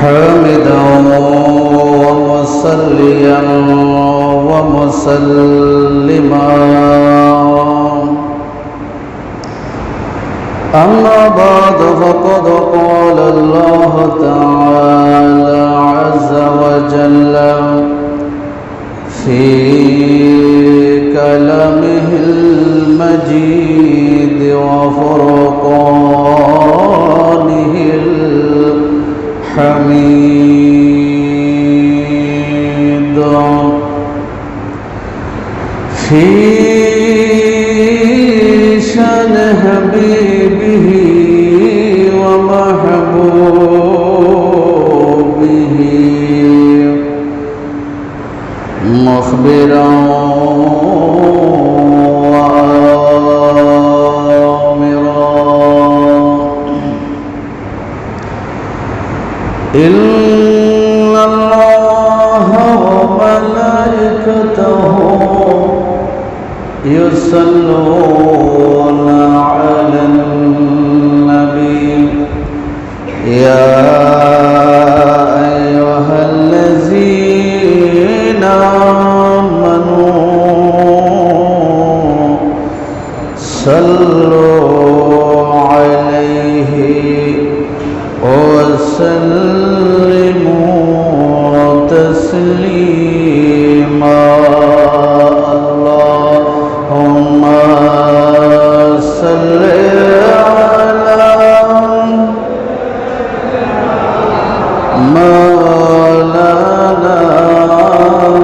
حامدا ومصليا ومسلما أما بعد فقد قال الله تعالى عز وجل في كلامه المجيد وفرقانه الحميد في شان حبيبه ومحبوبه مخبرا إن الله وملائكته يصلون على النبي يا أيها الذين آمنوا صلوا عليه وسلموا تسليما اللهم صل على مولانا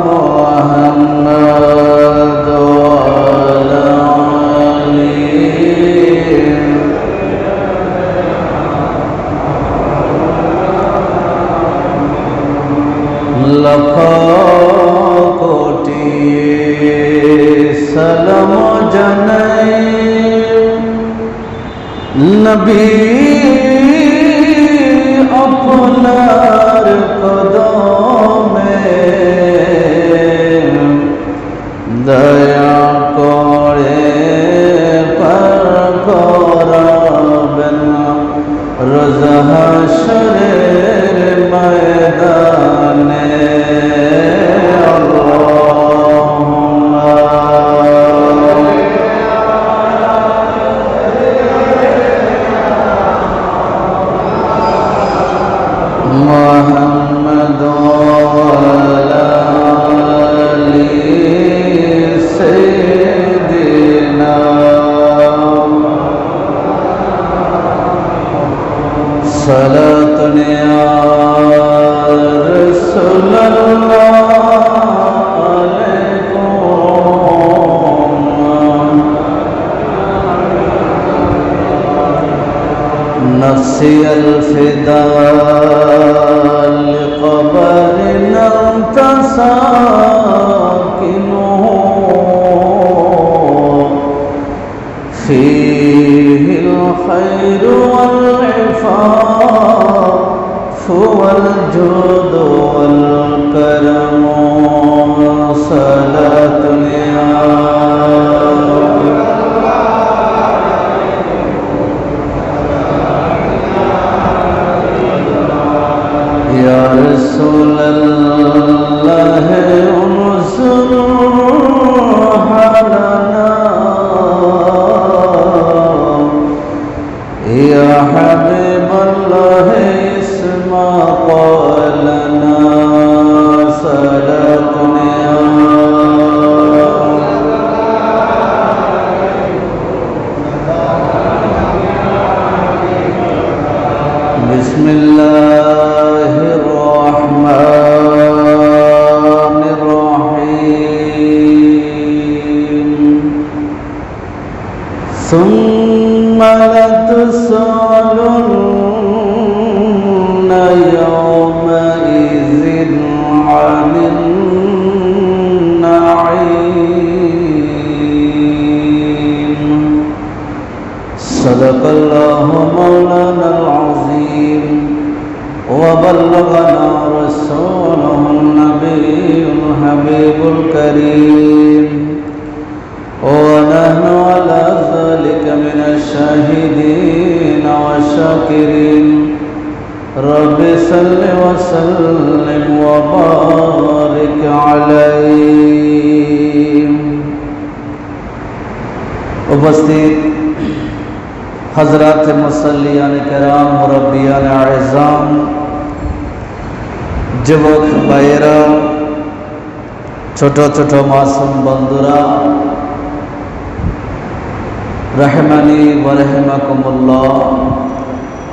محمد وعلى লক্ষকোটি সালাম জানাই নবী আপনার কদমে দয়া করে পার করাবেন রোজ হাশরের ময়দানে محمد وعلى آل سيدنا صلاة يا رسول الله عليكم نفسي الفداء لقبرنا أنت ساكنه فيه الخير والعفاف والجود والكرم صلاة يا رسول الله انصر حالنا يا حبيب الله اسمع قولنا صلاة بسم الله الرحمن الرحيم ثم لتسألن يومئذ عن النعيم صدق الله مولانا العظيم وبلغنا رسوله النبي الحبيب الكريم ونحن على ذلك من الشاهدين والشاكرين رب صل وسلم وبارك عليه उपस्थित हजरत मुसल्लियान कराम मुरब्बियान आज़ाम যুবক ভাইয়েরা ছোট ছোট মাসুম বন্ধুরা রহমানি ওয়া রাহমাকুমুল্লাহ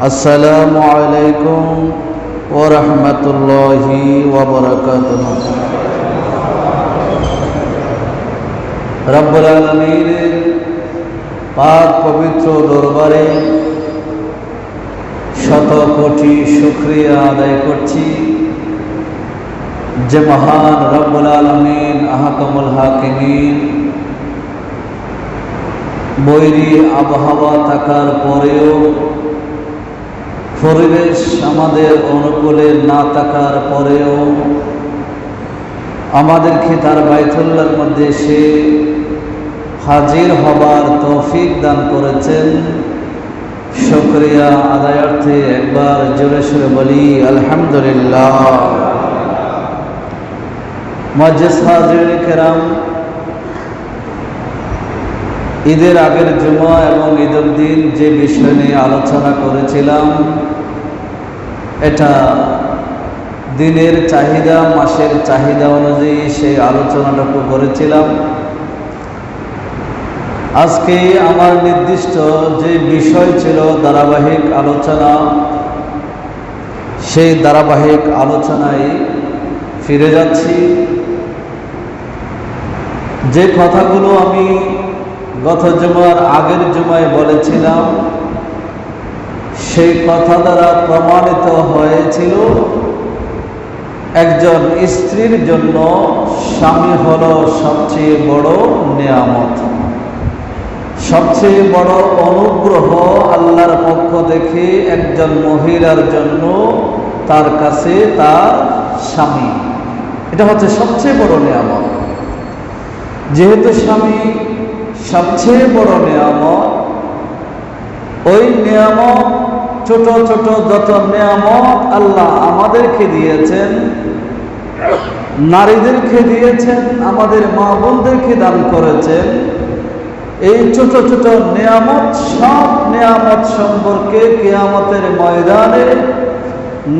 আসসালামু আলাইকুম ওয়া রাহমাতুল্লাহি ওয়া বারাকাতুহু রব্বুল আলামিনের পাক পবিত্র দরবারে শত কোটি শুকরিয়া আদায় করছি যে মহান রব্বুল আলামিন আহকামুল হাকিমিন বৈরী আবহাওয়া থাকার পরেও পরিবেশ আমাদের অনুকূলে না থাকার পরেও আমাদেরকে তার বাইতুল্লাহর মধ্যে এসে হাজির হবার তৌফিক দান করেছেন। শুকরিয়া আদায়ার্থে একবার জোরে সোরে বলি আলহামদুলিল্লাহ। মুআজ্জিজ হাজিরিন কেরাম, ঈদের আগের জুমা এবং ঈদের দিন যে বিষয় নিয়ে আলোচনা করেছিলাম, এটা দিনের চাহিদা মাসের চাহিদা অনুযায়ী সেই আলোচনাটুকু করেছিলাম। আজকে আমার নির্দিষ্ট যে বিষয় ছিল ধারাবাহিক আলোচনা, সেই ধারাবাহিক আলোচনায় ফিরে যাচ্ছি। যে কথাগুলো আমি গত জুমার আগের জুমায় বলেছিলাম, সেই কথা দ্বারা প্রমাণিত হয়েছিল একজন স্ত্রীর জন্য স্বামী হলো সবচেয়ে বড় নেয়ামত, সবচেয়ে বড় অনুগ্রহ আল্লাহর পক্ষ থেকে একজন মহিলার জন্য তার কাছে তার স্বামী। এটা হচ্ছে সবচেয়ে বড় নেয়ামত। যেহেতু স্বামী সবচেয়ে বড় নেয়ামত, ওই নেয়ামত ছোট ছোট যত নেয়ামত আল্লাহ আমাদেরকে দিয়েছেন, নারীদেরকে দিয়েছেন, আমাদের মা বোনদেরকে দান করেছেন, এই ছোট ছোট নেয়ামত সব নেয়ামত সম্পর্কে কিয়ামতের ময়দানে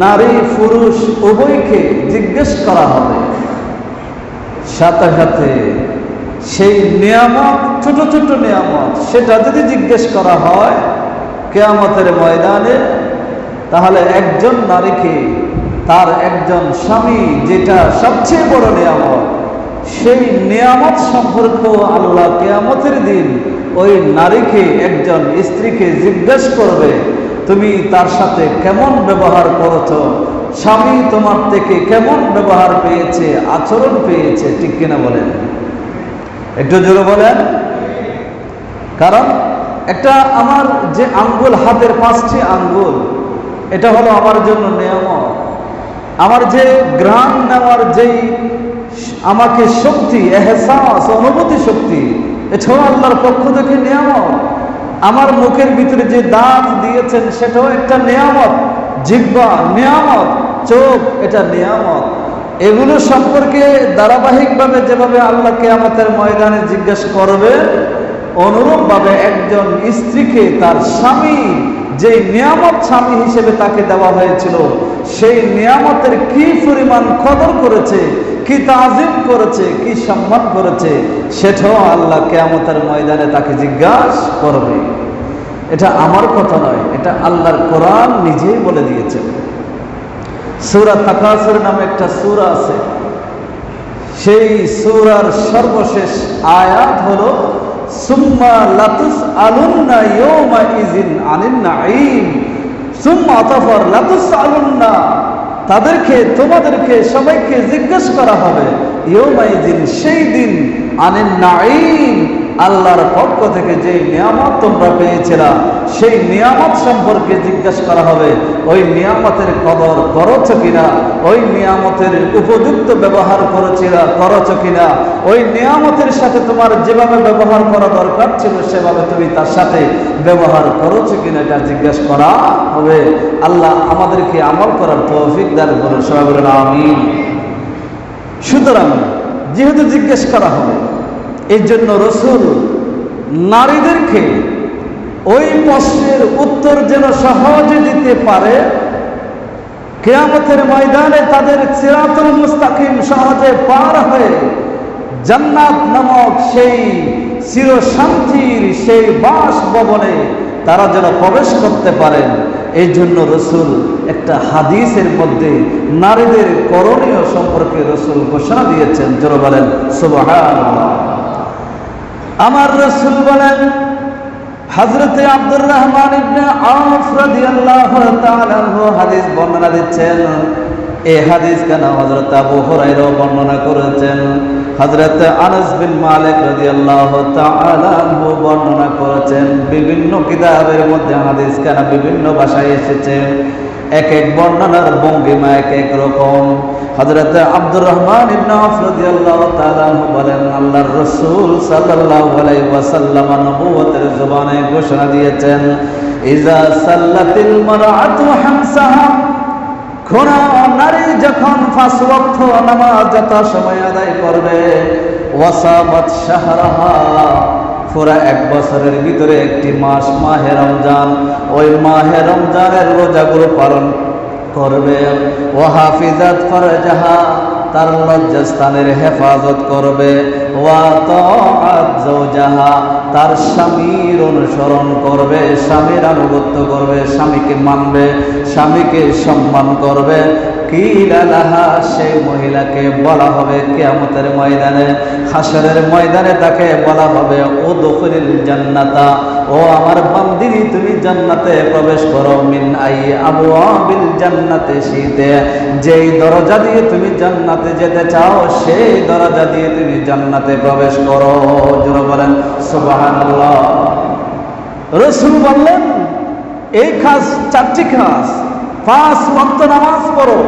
নারী পুরুষ উভয়কে জিজ্ঞেস করা হবে। সাথে সাথে সেই নিয়ামত, ছোট ছোট নিয়ামত, সেটা যদি জিজ্ঞেস করা হয় কিয়ামতের ময়দানে, তাহলে একজন নারীকে তার একজন স্বামী, যেটা সবচেয়ে বড় নিয়ামত, সেই নিয়ামত সম্পর্ক আল্লাহ কিয়ামতের দিন ওই নারীকে, একজন স্ত্রীকে জিজ্ঞেস করবে, তুমি তার সাথে কেমন ব্যবহার করেছ, স্বামী তোমার থেকে কেমন ব্যবহার পেয়েছে, আচরণ পেয়েছে, ঠিক কিনা বলেন? একটু জোরে বলেন। কারণ একটা আমার যে আঙ্গুল, হাতের 5টি আঙ্গুল, এটা হলো আমার জন্য নিয়ামত। আমার যে ঘ্রাণ নেওয়ার যেই আমাকে শক্তি, এহসাস, অনুভূতি শক্তি, এটাও আল্লাহর পক্ষ থেকে নিয়ামত। আমার মুখের ভিতরে যে দাঁত দিয়েছেন, সেটাও একটা নিয়ামত। জিহ্বা নিয়ামত, চোখ এটা নিয়ামত। এগুলো সম্পর্কে ধারাবাহিকভাবে যেভাবে আল্লাহ কিয়ামতের ময়দানে জিজ্ঞাসা করবে, অনুরূপভাবে একজন স্ত্রীকে তার স্বামী যে নিয়ামত স্বামী হিসেবে তাকে দেওয়া হয়েছিল, সেই নিয়ামতের কি পরিমাণ কদর করেছে, কি তাজিম করেছে, কি সম্মান করেছে, সেটাও আল্লাহ কিয়ামতের ময়দানে তাকে জিজ্ঞাসা করবে। এটা আমার কথা নয়, এটা আল্লাহর কোরআন নিজেই বলে দিয়েছেন। সূরা তাকাসুর নামে একটা সূরা আছে, সেই সূরার সর্বশেষ আয়াত হলো সুম্মা লাতুসআলুন্না ইয়াওমা ইযিন আনিন নাঈম। সুম্মা তাফার লাতুসআলুন্না, তাদেরকে, তোমাদেরকে, সবাইকে জিজ্ঞেস করা হবে, ইয়াওমা ইযিন, সেই দিন, আনিন নাঈম, আল্লাহর পক্ষ থেকে যে নিয়ামত তোমরা পেয়েছিলা সেই নিয়ামত সম্পর্কে জিজ্ঞাসা করা হবে। ওই নিয়ামতের কদর করছো কিনা, ওই নিয়ামতের উপযুক্ত ব্যবহার করছো কিনা, ওই নিয়ামতের সাথে তোমার যেভাবে ব্যবহার করা দরকার ছিল সেভাবে তুমি তার সাথে ব্যবহার করছো কিনা এটা জিজ্ঞাসা করা হবে। আল্লাহ আমাদেরকে আমল করার তৌফিক দান করুন, সবাই বলেন আমিন। সুতরাং যেহেতু জিজ্ঞেস করা হবে, এই জন্য রাসূল নারীদেরকে ওই প্রশ্নের উত্তর যেন সহজে দিতে পারে, কিয়ামতের ময়দানে তাদের সিরাতুল মুস্তাকিম সহজে পার হয়ে জান্নাত নামক সেই চিরশান্তির সেই বাসভবনে তারা যেন প্রবেশ করতে পারেন, এই জন্য রাসূল একটা হাদিসের মধ্যে নারীদের করণীয় সম্পর্কে রাসূল ঘোষণা দিয়েছেন। যারা বলেন সুবহানাল্লাহ। আমার রাসূল বলেন, হযরতে আব্দুর রহমান ইবনে আওফ রাদিয়াল্লাহু তাআলা আনহু হাদিস বর্ণনা দিচ্ছেন। এই হাদিস কেন হযরত আবু হুরায়রা বর্ণনা করেছেন, হযরত আনাস বিন মালিক রাদিয়াল্লাহু তাআলা আনহু বর্ণনা করেছেন। বিভিন্ন কিতাবের মধ্যে হাদিস কেন বিভিন্ন ভাষায় এসেছে, এক এক বর্ণনার ভঙ্গিমা এক এক রকম। হযরত আব্দুর রহমান ইবনে আওফ রাদিয়াল্লাহু তাআলা আনহু বলেন, আল্লাহর রাসূল সাল্লাল্লাহু আলাইহি ওয়াসাল্লাম নবুয়তের জবানে ঘোষণা দিয়েছেন, ইজা সাল্লাতিল মারআতু হামসাহা, কোন নারী যখন 5 ওয়াক্ত নামাজ যথাসময়ে আদায় করবে, ওয়াসাবাত শাহরাহা, পুরা 1 বছরের ভিতরে একটি মাস মাহে রমজান, ওই মাহে রমজানের রোজাগুলো পালন করবে, ওয়াহাফিজাত ফারজাহা, তার লজ্জাস্থানের হেফাজত করবে, ওয়া তাআত যাওজাহা, তার স্বামীর অনুসরণ করবে, স্বামীর আনুগত্য করবে, স্বামীকে মানবে, স্বামীকে সম্মান করবে। কিলা লাহা, সেই মহিলাকে বলা হবে কিয়ামতের ময়দানে, হাসরের ময়দানে তাকে বলা হবে, উদখুলিল জান্নাতা, ও আমার বান্দিনী তুমি জান্নাতে প্রবেশ করো, মিন আই আবওয়াবিল জান্নাতে শিতে, যেই দরজা দিয়ে তুমি জান্নাতে যেতে চাও সেই দরজা দিয়ে তুমি জান্নাতে প্রবেশ করো। যারা বলেন সুবহানাল্লাহ। রাসূল বললেন এই কাজ 4টি কাজ, 5 ওয়াক্ত নামাজ পড়ো,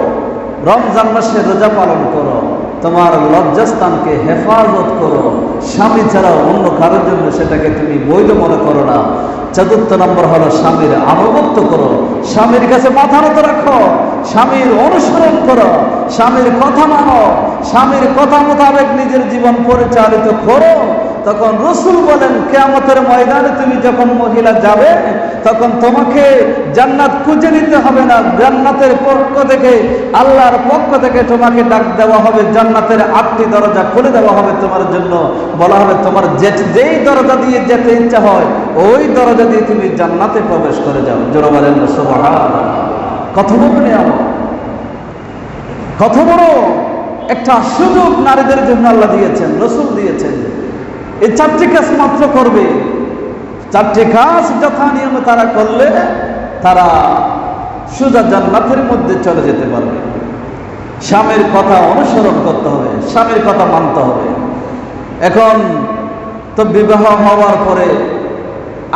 রমজান মাসে রোজা পালন করো, তোমার লজ্জাস্থানকে হেফাজত করো, স্বামী ছাড়া অন্য কারোর জন্য সেটাকে তুমি বৈধ মনে করো না। 4th নম্বর হলো স্বামীর আনুগত্য করো, স্বামীর কাছে মাথা নত রাখো, স্বামীর অনুসরণ করো, স্বামীর কথা মানো, স্বামীর কথা মোতাবেক নিজের জীবন পরিচালিত করো। তখন রাসূল বলেন কিয়ামতের ময়দানে তুমি যখন মহিলা যাবে তখন তোমাকে জান্নাত খুঁজে নিতে হবে না, জান্নাতের পক্ষ থেকে আল্লাহর পক্ষ থেকে তোমাকে ডাক দেওয়া হবে, জান্নাতের 8টি দরজা খুলে দেওয়া হবে তোমার জন্য, বলা হবে তোমার যেই দরজা দিয়ে যেতে ইচ্ছা হয় ওই দরজা দিয়ে তুমি জান্নাতে প্রবেশ করে যাও। জোরে বলেন সুবহানাল্লাহ। কত বড় নিয়ামত, কত বড় একটা সুযোগ নারীদের জন্য আল্লাহ দিয়েছেন, রাসূল দিয়েছেন। এই 4টি কাজ মাত্র করবে, 4টি কাজ যথা নিয়মে তারা করলে তারা সোজা জান্নাতের মধ্যে চলে যেতে পারবে। স্বামীর কথা অনুসরণ করতে হবে, স্বামীর কথা মানতে হবে। এখন তো বিবাহ হওয়ার পরে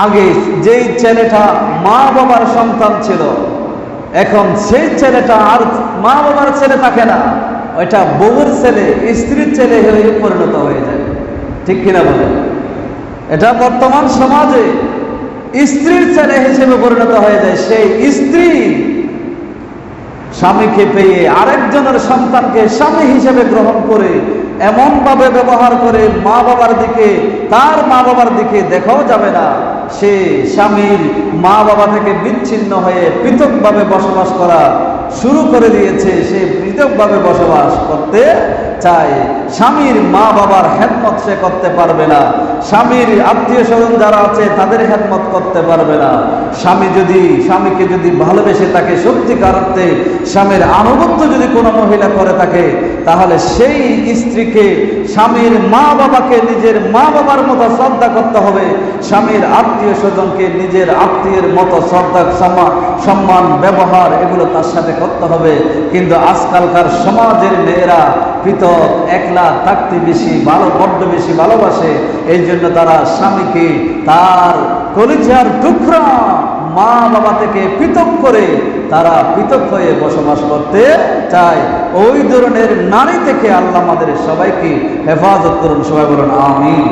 আগে যেই ছেলেটা মা বাবার সন্তান ছিল, এখন সেই ছেলেটা আর মা বাবার ছেলে থাকে না, ওইটা বউয়ের ছেলে, স্ত্রীর ছেলে হয়ে পরিণত হয়ে যায়। ঠিক কিনা বলেন? এটা বর্তমান সমাজে স্ত্রীর ছেলে হিসেবে পরিণত হয়ে যায়। সেই স্ত্রী স্বামীকে পেয়ে আরেকজনের সন্তানকে স্বামী হিসেবে গ্রহণ করে এমন ভাবে ব্যবহার করে মা বাবার দিকে, তার মা বাবার দিকে দেখাও যাবে না। সে স্বামীর মা বাবা থেকে বিচ্ছিন্ন হয়ে পৃথকভাবে বসবাস করা শুরু করে দিয়েছে। সে পৃথকভাবে বসবাস করতে চায়, স্বামীর মা বাবার খেদমত সে করতে পারবে না, স্বামীর আত্মীয় স্বজন যারা আছে তাদের খেদমত করতে পারবে না। স্বামীকে যদি ভালোবেসে তাকে সত্যিকার অর্থে স্বামীর আনুগত্য যদি কোনো মহিলা করে থাকে, তাহলে সেই স্ত্রীকে স্বামীর মা বাবাকে নিজের মা বাবার মতো শ্রদ্ধা করতে হবে, স্বামীর আত্মীয় স্বজনকে নিজের আত্মীয়ের মতো শ্রদ্ধা সম্মান ব্যবহার এগুলো তার সাথে করতে হবে। কিন্তু আজকালকার সমাজের মেয়েরা পৃথক একলা থাকতে বড্ড বেশি ভালোবাসে। এই জন্য তারা স্বামীকে তার কলিজার টুকরা মা বাবা থেকে পৃথক করে তারা পৃথক হয়ে বসবাস করতে চায়। ওই ধরনের নারী থেকে আল্লাহ আমাদের সবাইকে হেফাজত করুন। সবাই বলুন আমিন।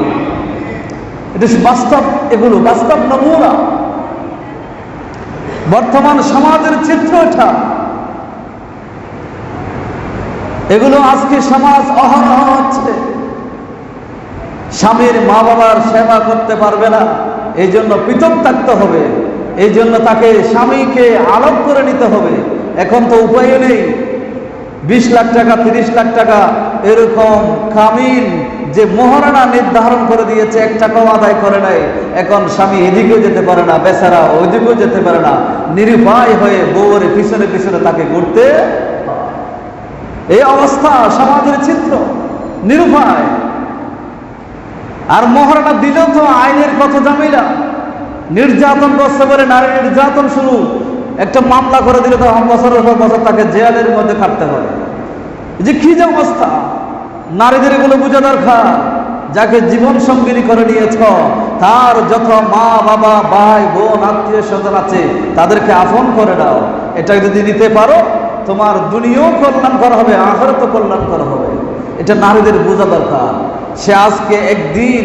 এটা বাস্তব, এগুলো বাস্তব নমুনা, বর্তমান সমাজের চিত্র এটা। এগুলো আজকে সমাজ অহরহ হচ্ছে। স্বামীর মা বাবার সেবা করতে পারবে না, এই জন্য পৃথক থাকতে হবে, এই জন্য তাকে স্বামীকে আলাদা করে নিতে হবে। এখন তো উপায় নেই, 20 লাখ টাকা 30 লাখ টাকা এরকম কামিন যে মহারণা নির্ধারণ করে দিয়েছে, 1 টাকাও আদায় করে নাই। এখন স্বামী এদিকেও যেতে পারে না, বেচারা ওইদিকেও যেতে পারে না, নিরুপায় হয়ে বউয়ের পিছনে পিছনে তাকে ঘুরতে। এই অবস্থা সমাজের চিত্র, নিরুপায়। আর মহারণা দিলেও তো আইনের কত ঝামেলা, নির্যাতন করতে পারে, নারী নির্যাতন শুরু, একটা মামলা করে দিলে তো বছরের পর বছর তাকে জেলের মধ্যে কাটতে হয়। যে কি যে অবস্থা, নারীদের এগুলো বোঝা দরকার। যাকে জীবন সঙ্গিনী করে নিয়েছ, তার যত মা বাবা ভাই বোন আত্মীয় স্বজন আছে তাদেরকে আপন করে দাও। এটা যদি নিতে পারো, তোমার দুনিয়াও কল্যাণকর হবে, আখিরাতও কল্যাণকর হবে। এটা নারীদের বোঝা দরকার। সে আজকে একদিন,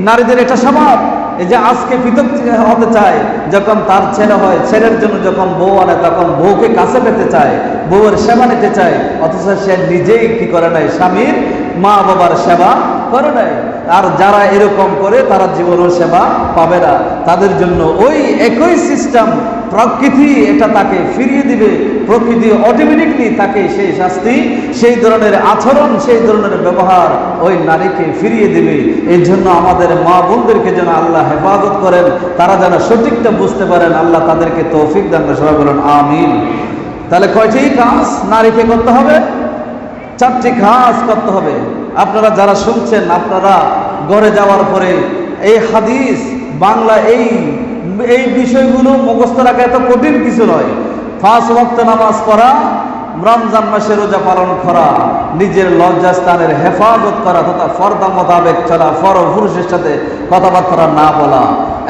নারীদের এটা স্বভাব, এই যে আজকে পৃথক হতে চায়, যখন তার ছেলে হয়, ছেলের জন্য যখন বউ আনে তখন বউকে কাছে পেতে চায়, বউয়ের সেবা নিতে চায়, অথচ সে নিজেই কি করে নাই, স্বামীর মা বাবার সেবা করে নাই। আর যারা এরকম করে তারা জীবনও সেবা পাবে না। তাদের জন্য ওই একই সিস্টেম প্রকৃতি এটা তাকে ফিরিয়ে দিবে। প্রকৃতি অটোমেটিকলি তাকে সেই শাস্তি, সেই ধরনের আচরণ, সেই ধরনের ব্যবহার ওই নারীকে ফিরিয়ে দিবে। এই জন্য আমাদের মা বোনদেরকে যেন আল্লাহ হেফাজত করেন, তারা যেন সঠিকটা বুঝতে পারেন। আল্লাহ তাদেরকে তৌফিক দান করেন। সবাই বলুন আমিন। তাহলে কয়টি কাজ নারীকে করতে হবে? 4টি কাজ করতে হবে। আপনারা যারা শুনছেন, আপনারা ঘরে যাওয়ার পরে এই হাদিস বাংলা এই বিষয়গুলো মুখস্থ রাখা এত কঠিন কিছু নয়। 5 ওয়াক্ত নামাজ পড়া, রমজান মাসে রোজা পালন করা, নিজের লজ্জাস্থানের হেফাজত করা তথা ফরদা মোতাবেক চলা, পুরুষের সাথে কথাবার্তা না বলা,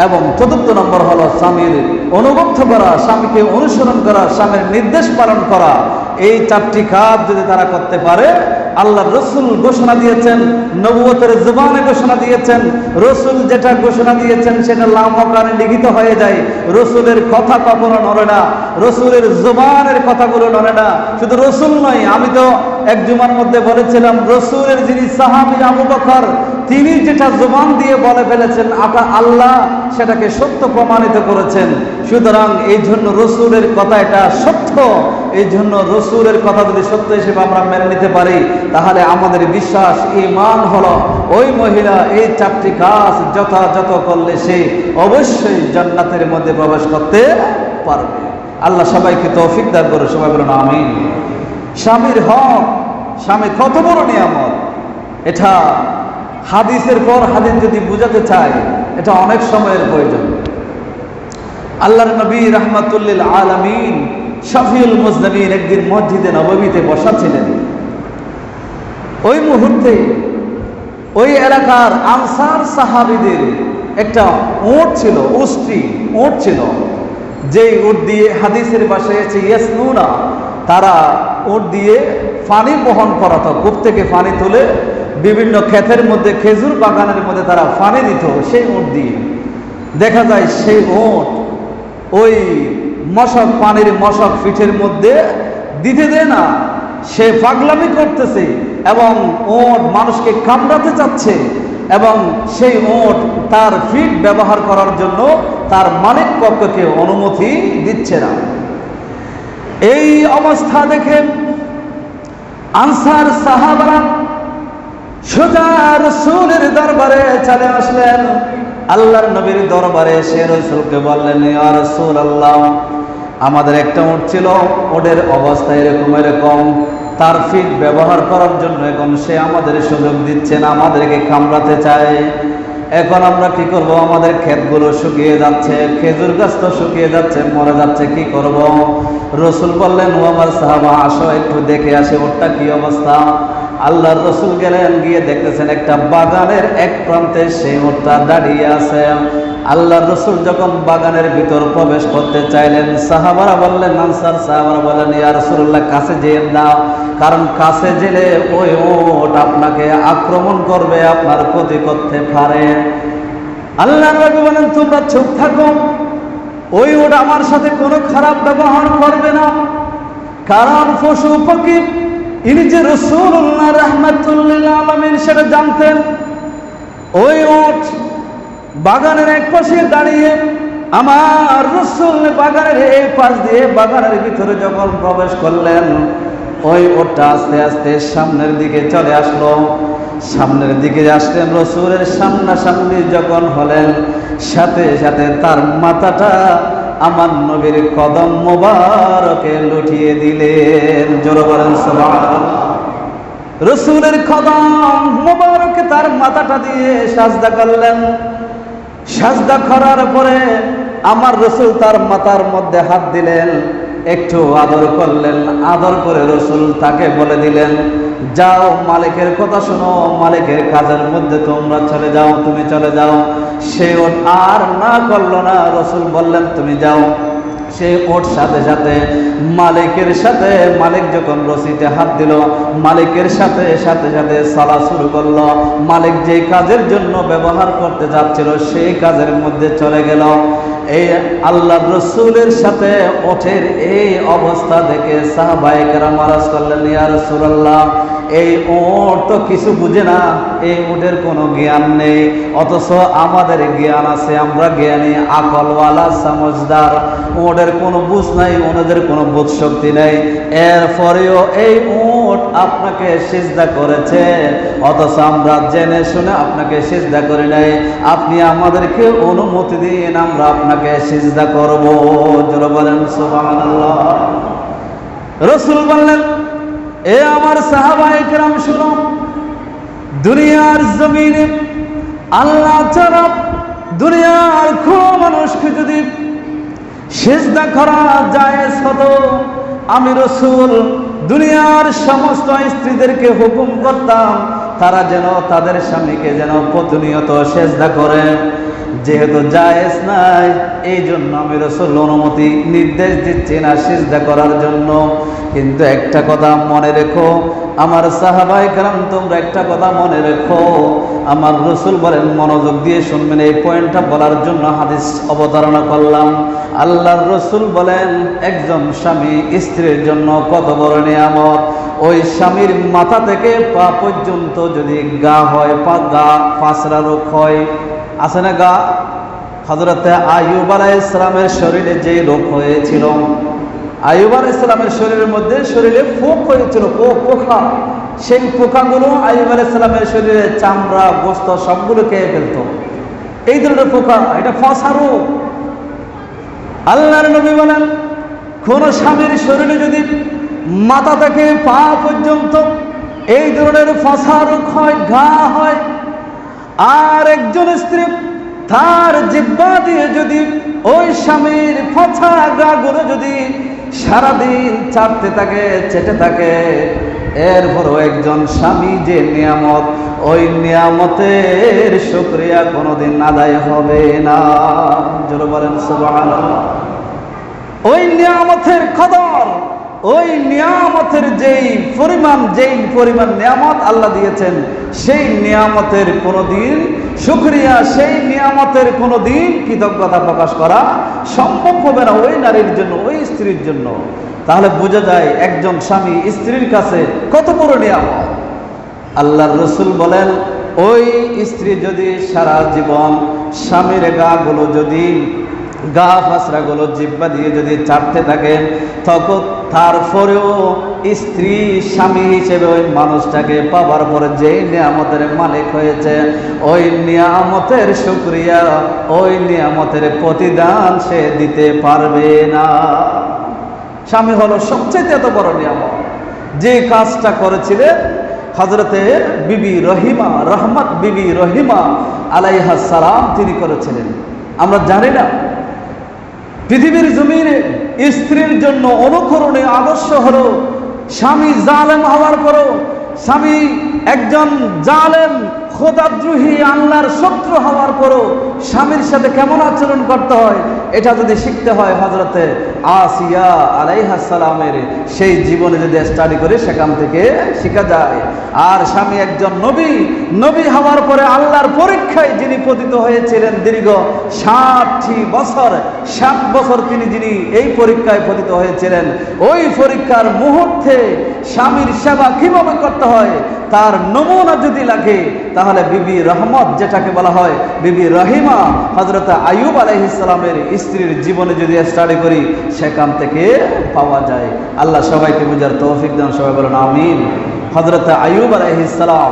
এবং 4র্থ নম্বর হলো স্বামীর অনুগত করা, স্বামীকে অনুসরণ করা, স্বামীর নির্দেশ পালন করা। এই 4টি কাজ যদি তারা করতে পারে, আল্লাহ রসুল ঘোষণা দিয়েছেন, নবুয়তের জবানে ঘোষণা দিয়েছেন, রসুল যেটা ঘোষণা দিয়েছেন সেটা লামকানে লিখিত হয়ে যায়। রসুলের কথা কখনো নড়ে না, রসুলের জবানের কথাগুলো নড়ে না। শুধু রসুল নয়, আমি তো এক জুমার মধ্যে বলেছিলাম, রসুলের যিনি সাহাবী আবু বকর, তিনি যেটা জবান দিয়ে বলে ফেলেছেন, আল্লাহ সেটাকে সত্য প্রমাণিত করেছেন। সুতরাং এই জন্য রসুলের কথা এটা সত্য। এই জন্য রসুলের কথা যদি সত্য হিসেবে আমরা মেনে নিতে পারি, তাহলে আমাদের বিশ্বাস, ঈমান হলো ওই মহিলা এই 4টি কাজ যথাযথ করলে সে অবশ্যই জান্নাতের মধ্যে প্রবেশ করতে পারবে। আল্লাহ সবাইকে তৌফিক দান করুন। সবাই বলুন আমিন। স্বামীর হক, স্বামী কত বড় নিয়ামত, এটা হাদিসের পর হাদিস যদি বুঝাতে চাই, এটা অনেক সময়ের প্রয়োজন। আল্লাহর নবী রাহমাতুল্লিল আলামিন শফিউল মুজনিবিন একদিন মসজিদে নববীতে বসা ছিলেন। ওই মুহূর্তে ওই এলাকার আনসার সাহাবীদের একটা উট ছিল, উট ছিল, যেই উট দিয়ে হাদিসের ভাষায় আছে ইয়াসনুনা, তারা উট দিয়ে পানি বহন করাতো, কূপ থেকে পানি তুলে বিভিন্ন ক্ষেতের মধ্যে, খেজুর বাগানের মধ্যে তারা পানি দিত সেই উট দিয়ে। দেখা যায় সেই উট ওই মশক, পানির মশক পিঠের মধ্যে দিতে দেয় না, সে পাগলামি করতেছে এবং উট মানুষকে কামড়াতে চাচ্ছে, এবং সেই উট তার ফিট ব্যবহার করার জন্য তার মালিক পক্ষকে অনুমতি দিচ্ছে না। এই অবস্থা দেখে আনসার সাহাবারা সোজা রাসূলের দরবারে চলে আসলেন। আল্লাহর নবীর দরবারে এসে রাসূলকে বললেন, ইয়া রাসূলুল্লাহ, আমাদের একটা উট ছিল, ওটের অবস্থা এরকম, তার ফিট ব্যবহার করার জন্য এখন সে আমাদের সুযোগ দিচ্ছে না, আমাদেরকে কামড়াতে চায়। এখন আমরা কি করব? আমাদের ক্ষেতগুলো শুকিয়ে যাচ্ছে, খেজুর গাছ তো শুকিয়ে যাচ্ছে, মরে যাচ্ছে, কি করব? রাসূল বললেন, ও আমার সাহাবা, আসো একটু দেখে আসে ওটা কি অবস্থা। আল্লাহর রাসূল গেলেন, গিয়ে দেখতেছেন একটা বাগানের এক প্রান্তে সেই উটটা দাঁড়িয়ে আছে। আল্লাহর রাসূল যখন বাগানের ভিতর প্রবেশ করতে চাইলেন, সাহাবারা বললেন, আনসার সাহাবারা বললেন, ইয়া রাসূলুল্লাহ কাছে যেয়ে দাও, কারণ কাছে গেলে ওই উট আপনাকে আক্রমণ করবে, আপনার ক্ষতি করতে পারে। আল্লাহর নবী বলেন, তোমরা চুপ থাকো, ওই উট আমার সাথে কোনো খারাপ ব্যবহার করবে না, কারণ পশু পাখি ইনি যে রাসূলুল্লাহ রাহমাতুল লিল আলামিন সেটা জানতেন। ওই উট বাগানের এক পাশে দাঁড়িয়ে আমার রাসূল বাগানের এই পাশ দিয়ে বাগানের ভিতরে যখন প্রবেশ করলেন, ওই উটটা আস্তে আস্তে সামনের দিকে চলে আসলো। সামনের দিকে আসলেন, রাসূলের সামনাসামনি যখন হলেন, সাথে সাথে তার মাথাটা আমার নবীর কদম মোবারকে লুটিয়ে দিলেন। জোরে বলেন সুবহানাল্লাহ। রাসূলের কদম মোবারকে তার মাথাটা দিয়ে সাজদা করলেন। সাজদা করার পরে আমার রাসূল তার মাথার মধ্যে হাত দিলেন, একটু আদর করলেন। আদর করে রাসূল তাকে বলে দিলেন, যাও মালিকের কথা শোনো, মালিকের কাজের মধ্যে তোমরা চলে যাও, তুমি চলে যাও। সে ওট আর না করলো না, রাসূল বললেন তুমি যাও। সে ওট সাথে সাথে মালিকের সাথে, মালিক যখন রশিতে হাত দিল, মালিকের সাথে সাথে সাথে চলা শুরু করলো। মালিক যে কাজের জন্য ব্যবহার করতে যাচ্ছিল সেই কাজের মধ্যে চলে গেল। এই আল্লাহর রাসূলের সাথে ওটের এই অবস্থা দেখে সাহাবায়ে কেরাম আরজ করলেন, ইয়া রাসূলুল্লাহ, এই ওট তো কিছু বুঝে না, এই ওটের কোনো জ্ঞান নেই, অথচ আমাদের জ্ঞান আছে, আমরা জ্ঞানী, আকলওয়ালা, সমঝদার। ওটের কোনো বুঝ নাই, ওনাদের কোনো বোধ শক্তি নেই, এরপরেও এই উট আপনাকে সিজদা করেছে, অথচ আমরা জেনে শুনে আপনাকে সিজদা করি নাই। আপনি আমাদেরকে অনুমতি দিন, আমরা আপনাকে সিজদা করব। জোরে বলেন সুবহানাল্লাহ। রাসূল বললেন, এ আমার সাহাবায়ে কেরাম শুনো, দুনিয়ার জমিনে আল্লাহ ছাড়া দুনিয়ার কোনো মানুষকে যদি সিজদা করা জায়েজ হতো, আমি রাসূল দুনিয়ার সমস্ত স্ত্রীদেরকে হুকুম করতাম তারা যেন তাদের স্বামীকে যেন প্রতিনিয়ত সিজদা করে। যেহেতু জায়েজ নাই, এই জন্য আমি রাসূল অনুমতি নির্দেশ দিচ্ছি না সিজদা করার জন্য। কিন্তু একটা কথা মনে রেখো আমার সাহাবায়ে কেরাম, তোমরা একটা কথা মনে রেখো, আমার রাসূল বলেন, মনোযোগ দিয়ে শুনবেন, এই পয়েন্টটা বলার জন্য হাদিস অবতারণা করলাম। আল্লাহর রাসূল বলেন, একজন স্বামী স্ত্রীর জন্য কত বড় নিয়ামত। ওই স্বামীর মাথা থেকে পা পর্যন্ত যদি গা হয়, পাঁচরা রোগ হয়, আছে না গা? হযরত আইয়ুব আলাইহিস সালামের শরীরে যে রোগ হয়েছিল, আইয়ুব আলাইহিস সালামের শরীরের মধ্যে শরীরে পোক হয়েছিল, পোকা। সেই পোকাগুলো আইয়ুব আলাইহিস সালামের শরীরে চামড়া, গোশত সবগুলো খেয়ে ফেলত। এই ধরনের পোকা, এটা ফসা রোগ। আল্লাহর নবী বলেন, কোন স্বামীর শরীরে যদি মাথা থেকে পা পর্যন্ত এই ধরনের ফসা রোগ হয়, ঘা হয়, আর একজন স্ত্রী তার জিহ্বা দিয়ে যদি ওই স্বামীর ফসা গাগুলো যদি সারাদিন চাটতে থাকে, চেটে থাকে, এরপরও একজন স্বামী যে নিয়ামত, ওই নিয়ামতের শুকরিয়া কোনোদিন আদায় হবে না। জোরে বলেন সুবহানাল্লাহ। ওই নিয়ামতের কদর, ওই নিয়ামতের যেই পরিমাণ নিয়ামত আল্লাহ দিয়েছেন, সেই নিয়ামতের কোনোদিন শুকরিয়া, সেই নিয়ামতের কোনোদিন কৃতজ্ঞতা প্রকাশ করা সম্ভব হবে না ওই নারীর জন্য, ওই স্ত্রীর জন্য। তাহলে বোঝা যায় একজন স্বামী স্ত্রীর কাছে কত বড় নিয়ামত। আল্লাহর রাসূল বলেন, ওই স্ত্রী যদি সারা জীবন স্বামীর গাগুলো যদি গা ফাসরাগুলো জিহ্বা দিয়ে যদি চাটতে থাকেন, তখন তারপরেও স্ত্রী স্বামী হিসেবে ওই মানুষটাকে পাবার পরে যে নিয়ামতের মালিক হয়েছে, ওই নিয়ামতের শুকরিয়া, ওই নিয়ামতের প্রতিদান সে দিতে পারবে না। স্বামী হলো সবচেয়ে এত বড় নিয়ামত। যে কাজটা করেছিলেন হযরতে বিবি রহিমা, রহমত বিবি রহিমা আলাইহাস সালাম, তিনি করেছিলেন। আমরা জানি না পৃথিবীর জমিনে স্ত্রীর জন্য অনুকরণীয় আদর্শ হলো, স্বামী জালেম হওয়ার পরও স্বামী একজন জালেম খোদাদ্রোহী আল্লাহর শত্রু হওয়ার পরও স্বামীর সাথে কেমন আচরণ করতে হয় এটা যদি শিখতে হয় হযরতে আসিয়া আলাইহিস সালামের সেই জীবনে যদি স্টাডি করে সেখান থেকে শেখা যায়। আর স্বামী একজন নবী হওয়ার পরে আল্লাহর পরীক্ষায় যিনি পতিত হয়েছিলেন দীর্ঘ 60 বছর তিনি যিনি এই পরীক্ষায় পতিত হয়েছিলেন, ওই পরীক্ষার মুহূর্তে স্বামীর সেবা কিভাবে করতে হয় তার নমুনা যদি লাগে তাহলে বিবি রহমত যেটাকে বলা হয় বিবি রহিমা হযরত আইয়ুব আলাইহিস সালামের স্ত্রীর জীবনে যদি স্টাডি করি সেখান থেকে পাওয়া যায়। আল্লাহ সবাইকে বুঝার তৌফিক দান, সবাই বলেন আমিন। হযরত আইয়ুব আলাইহিস সালাম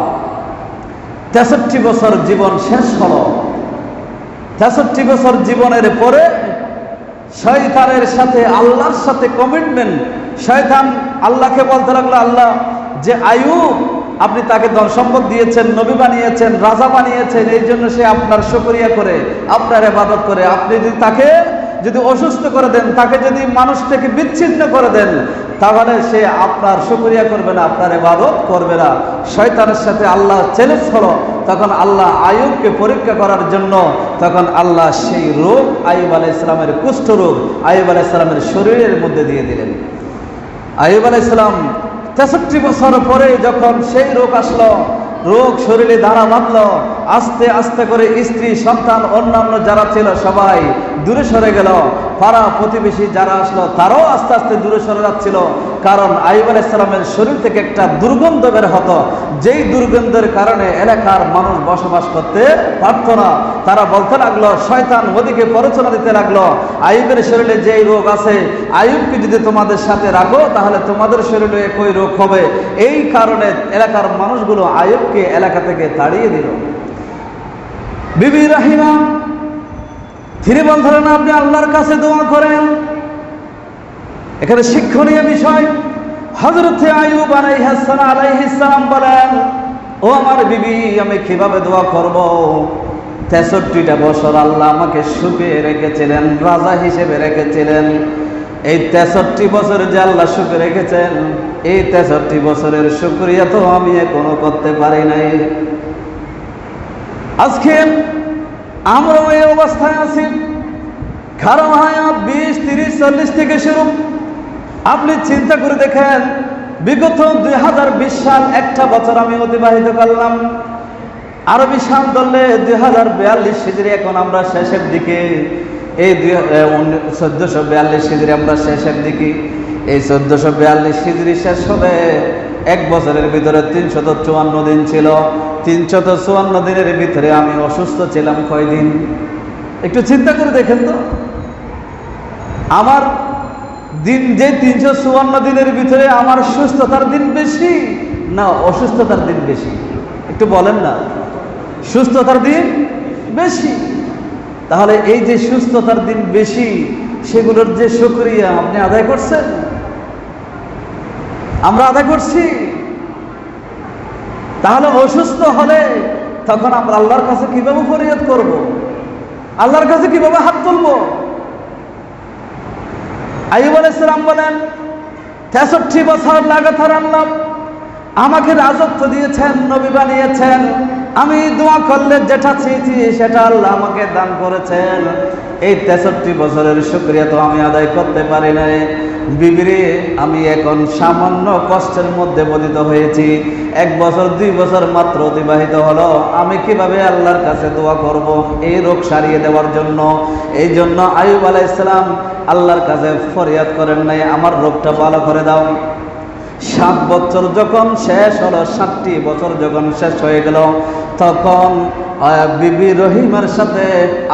63 বছর জীবন শেষ হলো। 63 বছর জীবনের পরে শয়তানের সাথে আল্লাহর সাথে কমিটমেন্ট। শয়তান আল্লাহকে বলতে লাগলো, আল্লাহ যে আইয়ুব আপনি তাকে ধন সম্পদ দিয়েছেন, নবী বানিয়েছেন, রাজা বানিয়েছেন, এই জন্য সে আপনার শুকরিয়া করে আপনার ইবাদত করে, আপনি যদি তাকে যদি অসুস্থ করে দেন, তাকে যদি মানুষ থেকে বিচ্ছিন্ন করে দেন তাহলে সে আপনার শুকরিয়া করবে না, আপনার ইবাদত করবে না। শয়তানের সাথে আল্লাহ চ্যালেঞ্জ হলো। তখন আল্লাহ আইয়ুবকে পরীক্ষা করার জন্য তখন আল্লাহ সেই রোগ আইয়ুব আলাইহিস সালামের কুষ্ঠ রোগ আইয়ুব আলাইহিস সালামের শরীরের মধ্যে দিয়ে দিলেন। আইয়ুব আলাইহিস সালাম 63 বছর পরে যখন সেই রোগ আসলো, রোগ শরীরে দাঁড়া বাঁধলো, আস্তে আস্তে করে স্ত্রী সন্তান অন্যান্য যারা ছিল সবাই দূরে সরে গেল। পাড়া প্রতিবেশী যারা আসলো তারাও আস্তে আস্তে দূরে সরে যাচ্ছিল, কারণ আইয়ুব আলাইহিস সালামের শরীর থেকে একটা দুর্গন্ধ বের হতো, যেই দুর্গন্ধের কারণে এলাকার মানুষ বসবাস করতে পারত না। তারা বলতে লাগলো, শয়তান ওদিকে প্ররোচনা দিতে লাগলো, আইয়ুবের শরীরে যেই রোগ আছে আইয়ুবকে যদি তোমাদের সাথে রাখো তাহলে তোমাদের শরীরে একই রোগ হবে। এই কারণে এলাকার মানুষগুলো আইয়ুবকে এলাকা থেকে তাড়িয়ে দিল। বিবি রহিমা তিনি বললেন, আপনি আল্লাহর কাছে দোয়া করেন। এখানে শিক্ষণীয় বিষয়, হযরত আইয়ুব আলাইহিস সালাম বলেন, ও আমার বিবি আমি কিভাবে দোয়া করব? 63টা বছর আল্লাহ আমাকে সুখে রেখেছিলেন, রাজা হিসেবে রেখেছিলেন। এই 63 বছর যে আল্লাহ সুখে রেখেছেন, এই 63 বছরের শুকরিয়া তো আমি এখনো করতে পারি নাই। আজকে আমরা এই অবস্থায় আছি, কারো হায়াত 20, 30, 40 থেকে শুরু। আপনি চিন্তা করে দেখেন, বিগত 2020 সাল একটা বছর আমি অতিবাহিত করলাম, আরবি সাল ধরলে 2042 হিজরি, এখন আমরা শেষের দিকে। এই 1442 হিজরি আমরা শেষের দিকে। এই 1442 হিজরি শেষ হবে, এক বছরের ভিতরে 354 দিন ছিল। 354 দিনের ভিতরে আমি অসুস্থ ছিলাম কয়দিন? একটু চিন্তা করে দেখেন তো, আমার দিন যে 354 দিনের ভিতরে আমার সুস্থতার দিন বেশি না অসুস্থতার দিন বেশি? একটু বলেন না, সুস্থতার দিন বেশি। তাহলে এই যে সুস্থতার দিন বেশি, সেগুলোর যে শুকরিয়া আপনি আদায় করছেন? আমরা আদায় করছি? তাহলে অসুস্থ হলে তখন আমরা আল্লাহর কাছে কিভাবে ফরিয়াদ করব? আল্লাহর কাছে কিভাবে হাত তুলব? আইয়ুব আলাইহিস সালাম বলেন, 63 বছর লাগাতার আল্লাহ আমাকে রাজত্ব দিয়েছেন, নবী বানিয়েছেন, আমি দোয়া করলে যেটা চেয়েছি সেটা আল্লাহ আমাকে দান করেছেন। এই 63 বছরের শুকরিয়া তো আমি আদায় করতে পারি নাই। বিবিরে, আমি এখন সামান্য কষ্টের মধ্যে পতিত হয়েছি, 1 বছর 2 বছর মাত্র অতিবাহিত হলো, আমি কিভাবে আল্লাহর কাছে দোয়া করব এই রোগ সারিয়ে দেওয়ার জন্য? এই জন্য আইয়ুব আলাইহিস সালাম আল্লাহর কাছে ফরিয়াদ করেন নাই, আমার রোগটা ভালো করে দাও। 7 বছর যখন শেষ হলো, 7টি বছর যখন শেষ হয়ে গেল, তখন বিবি রহিমার সাথে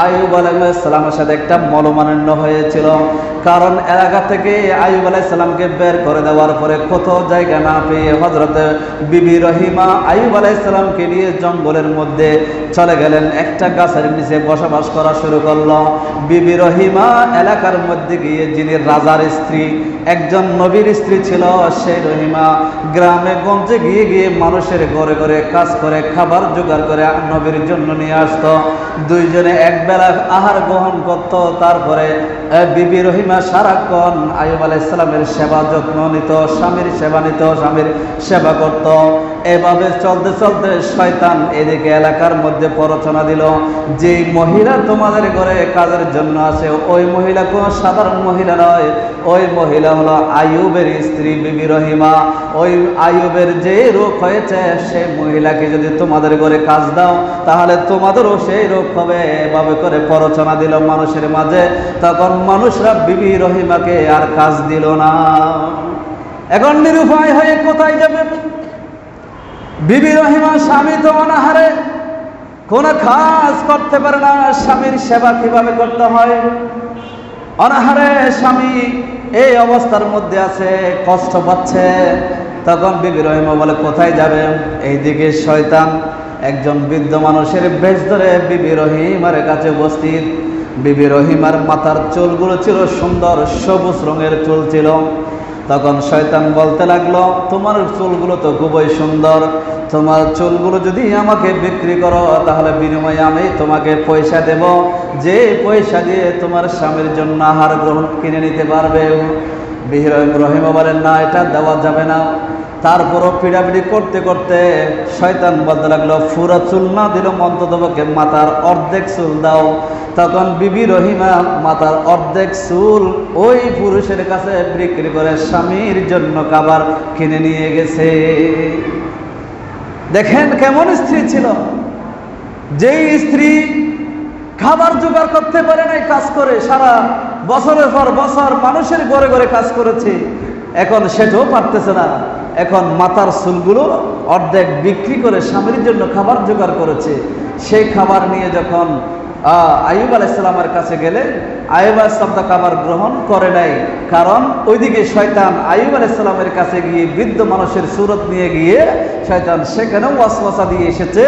আইয়ুব আলাইহিস সালামের সাথে একটা মনোমালিন্য হয়েছিল। কারণ এলাকা থেকে আইয়ুব আলাইহিস সালামকে বের করে দেওয়ার পরে কত জায়গা না পেয়ে হযরত বিবি রহিমা আইয়ুব আলাইহিস সালামকে নিয়ে জঙ্গলের মধ্যে চলে গেলেন, একটা গাছের নিচে বসবাস করা শুরু করলো। বিবি রহিমা এলাকার মধ্যে গিয়ে, যিনি রাজার স্ত্রী, একজন নবীর স্ত্রী ছিল, সেই রহিমা গ্রামে গঞ্জে গিয়ে গিয়ে মানুষের ঘরে ঘরে কাজ করে খাবার জোগাড় করে নবীর জন্য নিয়ে আসতো। দুইজনে এক বেলা আহার গ্রহণ করত। তারপরে বিবি রহিমা সারাক্ষণ আইয়ুব আলাইহিস সালামের সেবা যত্ন নিত, স্বামীর সেবা নিত, স্বামীর সেবা করত। এভাবে চলতে চলতে শয়তান এদিকে এলাকার মধ্যে প্ররোচনা দিল, যে মহিলা তোমাদের ঘরে কাজের জন্য আসে ওই মহিলা কোনো সাধারণ মহিলা নয়, ওই মহিলা হলো আইয়ুবের স্ত্রী বিবি রহিমা। ওই আইয়ুবের যে রোগ হয়েছে সেই মহিলাকে যদি তোমাদের ঘরে কাজ দাও তাহলে তোমাদেরও সেই রোগ হবে। এভাবে করে প্ররোচনা দিল মানুষের মাঝে। তখন মানুষরা বিবি রহিমাকে আর কাজ দিল না। এখন নিরুপায় হয়ে কোথায় যাবে? বিবি রহিমা স্বামী তো অনাহারে, কোন কাজ করতে পারে না, স্বামীর সেবা কিভাবে করতে হয়, অনাহারে স্বামী এই অবস্থার মধ্যে আছে, কষ্ট পাচ্ছে। তখন বিবি রহিমা বলে কোথায় যাবে? এইদিকে শয়তান একজন বৃদ্ধ মানুষের বেশ ধরে বিবি রহিমার কাছে উপস্থিত। বিবি রহিমার মাথার চুলগুলো ছিল সুন্দর সবুজ রঙের চুল ছিল। তখন শয়তান বলতে লাগলো, তোমার চুলগুলো তো খুবই সুন্দর, তোমার চুলগুলো যদি আমাকে বিক্রি করো তাহলে বিনিময়ে আমি তোমাকে পয়সা দেব, যে পয়সা দিয়ে তোমার স্বামীর জন্য আহার গ্রহণ কিনে নিতে পারবে। বিবি রহিমা বলেন না, এটা দেওয়া যাবে না। তারপরও পিড়াপিড়ি করতে করতে শয়তান বলতে লাগলো, পুরো চুল না দিল অন্ততপক্ষে মাথার অর্ধেক চুল দাও। তখন বিবি রহিমা মাথার অর্ধেক চুল ওই পুরুষের কাছে বিক্রি করে স্বামীর জন্য খাবার কিনে নিয়ে গেছে। দেখেন কেমন স্ত্রী ছিল, যেই স্ত্রী খাবার জোগাড় করতে পারে নাই, কাজ করে সারা বছরের পর বছর মানুষের ঘরে ঘরে কাজ করেছে, এখন সেটাও পারতেছে না। এখন মাথার চুলগুলো অর্ধেক বিক্রি করে স্বামীর জন্য খাবার জোগাড় করেছে। সেই খাবার নিয়ে যখন আইয়ুব আলাইহিস সালামের কাছে গেলে আইয়ুব আলাইহিস সালাম তা খাবার গ্রহণ করে নাই, কারণ ওইদিকে শয়তান আইয়ুব আলাইহিস সালামের কাছে গিয়ে বৃদ্ধ মানুষের সুরত নিয়ে গিয়ে শয়তান সেখানেও ওয়াসওয়াসা দিয়ে এসেছে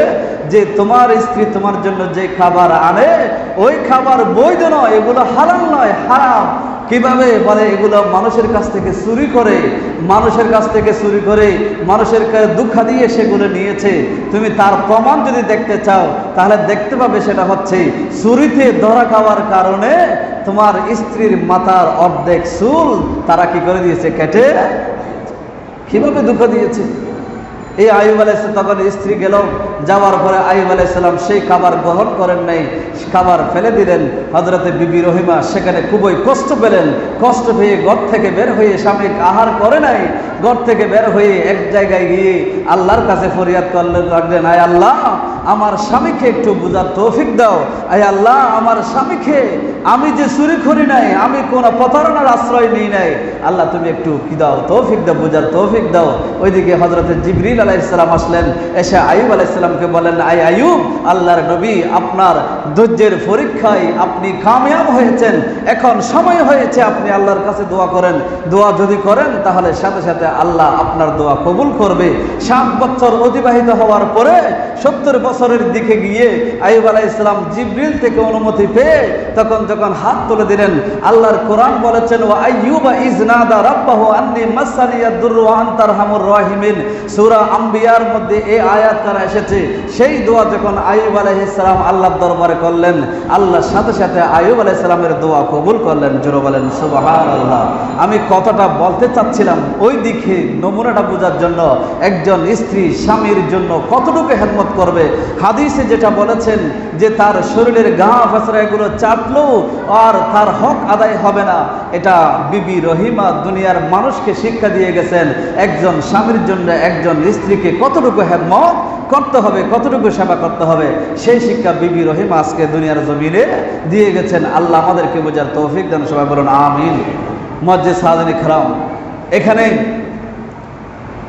যে তোমার স্ত্রী তোমার জন্য যে খাবার আনে ওই খাবার বৈধ নয়, এগুলো হালাল নয়, হারাম। কিভাবে বলে? এগুলো মানুষের কাছ থেকে চুরি করে, মানুষের কাছ থেকে চুরি করে মানুষের দুঃখ দিয়ে সেগুলো নিয়েছে। তুমি তার প্রমাণ যদি দেখতে চাও তাহলে দেখতে পাবে, সেটা হচ্ছে চুরিতে ধরা খাওয়ার কারণে তোমার স্ত্রীর মাথার অর্ধেক চুল তারা কি করে দিয়েছে, কেটে। কিভাবে দুঃখ দিয়েছে এই আইয়ুব আলাইহিস সালাম। তখন স্ত্রী গেল, যাওয়ার পরে আইয়ুব আলাইহিস সালাম সেই খাবার গ্রহণ করেন নাই, খাবার ফেলে দিলেন। হযরতে বিবি রহিমা সেখানে খুবই কষ্ট পেলেন। কষ্ট পেয়ে ঘর থেকে বের হয়ে, স্বামী আহার করে নাই, ঘর থেকে বের হয়ে এক জায়গায় গিয়ে আল্লাহর কাছে ফরিয়াদ করলেন, লাগলেন, আয় আল্লাহ আমার স্বামীকে একটু বুঝার তৌফিক দাও। আয় আল্লাহ আমার স্বামীকে, আমি যে চুরি করি নাই, আমি কোনো প্রতারণার আশ্রয় নিই নাই, আল্লাহ তুমি একটু কি দাও, তৌফিক দাও, বুঝার তৌফিক দাও। ওইদিকে হযরতে জিবরিল আলাইহিস সালাম আসলেন, এসে আইয়ুব আলাইহিস সালামকে বলেন, আয় আইয়ুব, আল্লাহর নবী আপনার ধৈর্যের পরীক্ষায় আপনি কামিয়াব হয়েছেন, এখন সময় হয়েছে আপনি আল্লাহর কাছে দোয়া করেন। দোয়া যদি করেন তাহলে সাথে সাথে আল্লাহ আপনার দোয়া কবুল করবে। 7 বছর অতিবাহিত হওয়ার পরে 70 বছরের দিকে গিয়ে আইয়ুব আলাইহিস সালাম জিবরিল থেকে অনুমতি পেয়ে তখন যখন হাত তুলে দিলেন, আল্লাহর কোরআন বলেছেন, ওয়া আইয়ুবা ইয নাদা রাব্বাহু আন্নী মাসানিয়াদ দুররু ওয়া আনতা আরহামুর রাহিমিন। সূরা আম্বিয়ার মধ্যে এই আয়াত করা এসেছে। সেই দোয়া যখন আইয়ুব আলাইহিস সালাম আল্লাহর দরবারে করলেন, আল্লাহর সাথে সাথে আইয়ুব আলাইহিস সালামের দোয়া কবুল করলেন। জোরে বলেন সুবহানাল্লাহ। আমি কথাটা বলতে চাচ্ছিলাম ওই দিকে নমুনাটা বোঝার জন্য, একজন স্ত্রী স্বামীর জন্য কতটুকু খেদমত করবে। হাদিসে যেটা বলেছেন যে তার শরীরের গা ফেসরা এগুলো চাটলেও আর তার হক আদায় হবে না, এটা বিবি রহিমা দুনিয়ার মানুষকে শিক্ষা দিয়ে গেছেন একজন স্বামীর জন্য একজন স্ত্রীকে কতটুকু খেদমত করতে হবে, কতটুকু সেবা করতে হবে। সেই শিক্ষা বিবি রহিমা আজকে দুনিয়ার জমিনে দিয়ে গেছেন। আল্লাহ আমাদেরকে বোঝার তৌফিক দান, সবাই বলুন আমিন। মুআজ্জিজ হাজিরিন ইকরাম, এখানে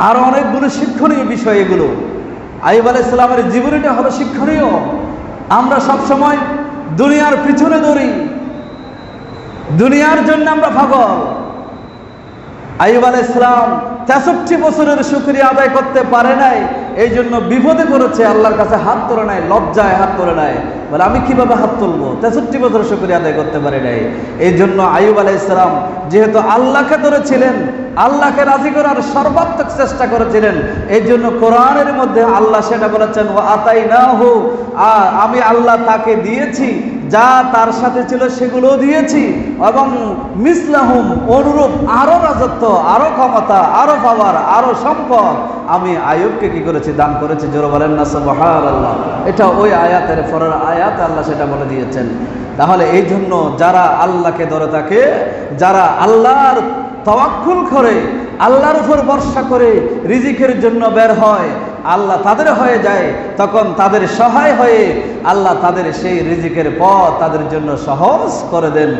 আরো অনেকগুলো শিক্ষণীয় বিষয়। এগুলো আইয়ুব আলাইহিস সালামের জীবনীটা হলো শিক্ষণীয়। আমরা সব সময় দুনিয়ার পিছনে দৌড়ি, দুনিয়ার জন্য আমরা পাগল। আইয়ুব আলাইহিস সালাম 63 বছরের শুকরিয়া আদায় করতে পারে নাই, এই জন্য বিপদে পড়েছে, আল্লাহর কাছে হাত তোলে নাই, লজ্জায় হাত তোলে নাই, বলে আমি কিভাবে হাত তুলবো, 63 বছর শুকরিয়া আদায় করতে পারি নাই। এই জন্য আইয়ুব আলাইহিস সালাম যেহেতু আল্লাহকে ধরেছিলেন, আল্লাহকে রাজি করার সর্বাত্মক চেষ্টা করেছিলেন, এই জন্য কোরআনের মধ্যে আল্লাহ সেটা বলেছেন, ওয়া আতাইনাহু, আমি আল্লাহ তাকে দিয়েছি যা তার সাথে ছিল সেগুলো দিয়েছি, এবং মিসলাহুম, অনুরূপ আরো রাজত্ব, আরো ক্ষমতা, আরো পাওয়ার, আরো সম্পদ আমি আইয়ুবকে কি করেছি, দান করেছি। জোরে বলেন না সুবহানাল্লাহ। এটা ওই আয়াতের পরের আয়াতে আল্লাহ সেটা বলে দিয়েছেন। তাহলে এই জন্য যারা আল্লাহকে ধরে থাকে, যারা আল্লাহর তাওয়াক্কুল করে, আল্লাহর উপর ভরসা করে রিজিকের জন্য বের হয়, আল্লাহ তাদের হয়ে যায়, তখন তাদের সহায় হয়ে আল্লাহ তাদের সেই রিজিকের পথ তাদের জন্য সহজ করে দেন।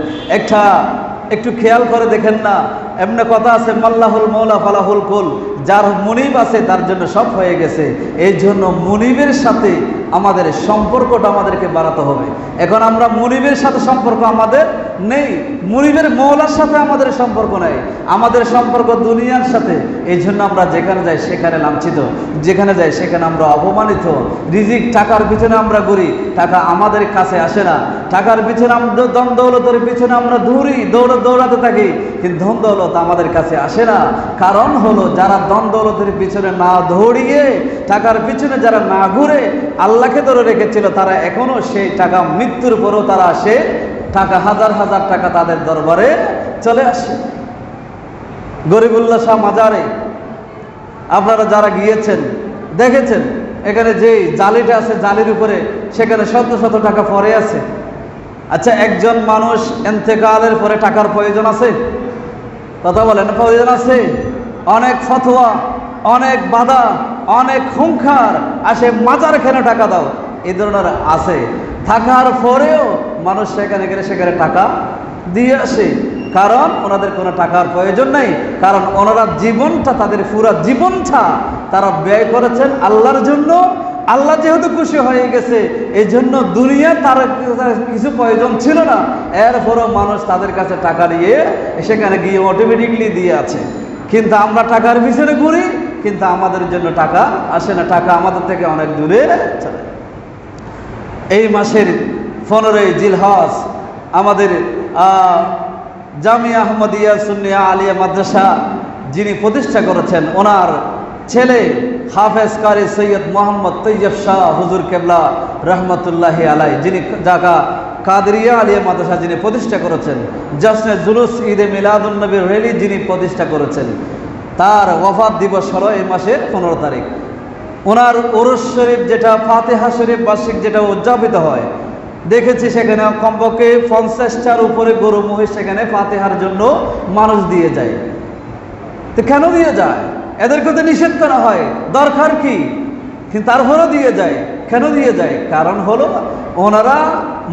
একটু খেয়াল করে দেখেন না, এমনি কথা আছে, মাল্লাহুল মৌলা ফালাহুল কুল, যার মুনিব আছে তার জন্য সব হয়ে গেছে। এই জন্য মুনিবের সাথে আমাদের সম্পর্কটা আমাদেরকে বাড়াতে হবে। এখন আমরা মুনিবের সাথে সম্পর্ক আমাদের নেই, মুনিবের মৌলার সাথে আমাদের সম্পর্ক নেই, আমাদের সম্পর্ক দুনিয়ার সাথে। এই জন্য আমরা যেখানে যাই সেখানে লাঞ্ছিত, যেখানে যাই সেখানে আমরা অপমানিত। রিজিক টাকার পিছনে আমরা ঘুরি, টাকা আমাদের কাছে আসে না, টাকার পিছনে আমরা ধন দৌলতের পিছনে আমরা দৌড়াতে থাকি, কিন্তু ধন দৌলত আমাদের কাছে আসে না। কারণ হলো যারা ধন দৌলতের পিছনে না দৌড়িয়ে, টাকার পিছনে যারা না ঘুরে আল্লাহকে ধরে রেখেছিল, তারা এখনো সেই টাকা, মৃত্যুর পরেও তারা আসে, টাকা হাজার হাজার টাকা তাদের দরবারে চলে আসে। গরিবুল্লাহ শাহ মাজারে আপনারা যারা গিয়েছেন দেখেছেন, এখানে যে জালিটা আছে, জালির উপরে সেখানে শত শত টাকা পড়ে আছে। আচ্ছা, একজন মানুষ ইন্তেকালের পরে টাকার প্রয়োজন আছে? কথা বলেন, প্রয়োজন আছে? অনেক ফতোয়া, অনেক বাধা, অনেক হুঙ্কার আসে, মাজার কেন টাকা দাও, এই ধরনের আছে। থাকার পরেও মানুষ সেখানে গেলে সেখানে টাকা দিয়ে আসে, কারণ ওনাদের কোনো টাকার প্রয়োজন নেই, কারণ ওনারা জীবনটা, তাদের পুরো জীবনটা তারা ব্যয় করেছেন আল্লাহর জন্য। আল্লাহ যেহেতু খুশি হয়ে গেছে, এই জন্য দুনিয়া তার কিছু প্রয়োজন ছিল না, এরপরও মানুষ তাদের কাছে টাকা নিয়ে সেখানে গিয়ে অটোমেটিকলি দিয়ে আছে। কিন্তু আমরা টাকার পিছনে ঘুরি, কিন্তু আমাদের জন্য টাকা আসে না, টাকা আমাদের থেকে অনেক দূরে চলে। এই মাসের 15ই জিলহজ আমাদের জামিয়া আহমদিয়া সুন্নিয়া আলিয়া মাদ্রাসা যিনি প্রতিষ্ঠা করেছেন, ওনার ছেলে হাফেজ কারি সৈয়দ মোহাম্মদ তৈয়ব শাহ হুজুর কেবলা রহমতুল্লাহি আলাই, যিনি ঢাকা কাদরিয়া আলিয়া মাদ্রাসা যিনি প্রতিষ্ঠা করেছেন, জশ্নে জুলুস ঈদে মিলাদুন্নবীর র্যালি যিনি প্রতিষ্ঠা করেছেন, তার ওয়াফাত দিবস হলো এই মাসের 15 তারিখ। ওনার উরুস শরীফ, যেটা ফাতিহা শরীফ বার্ষিক, যেটা উদযাপিত হয়, দেখেছি সেখানে কমপক্ষে 50টার উপরে গরু মহিষ সেখানে ফাতিহার জন্য মানুষ দিয়ে যায়। তো কেন দিয়ে যায়? এদেরকে তো নিষেধ করা হয়, দরকার কি, কিন্তু তারপরেও দিয়ে যায়। কেন দিয়ে যায়? কারণ হলো ওনারা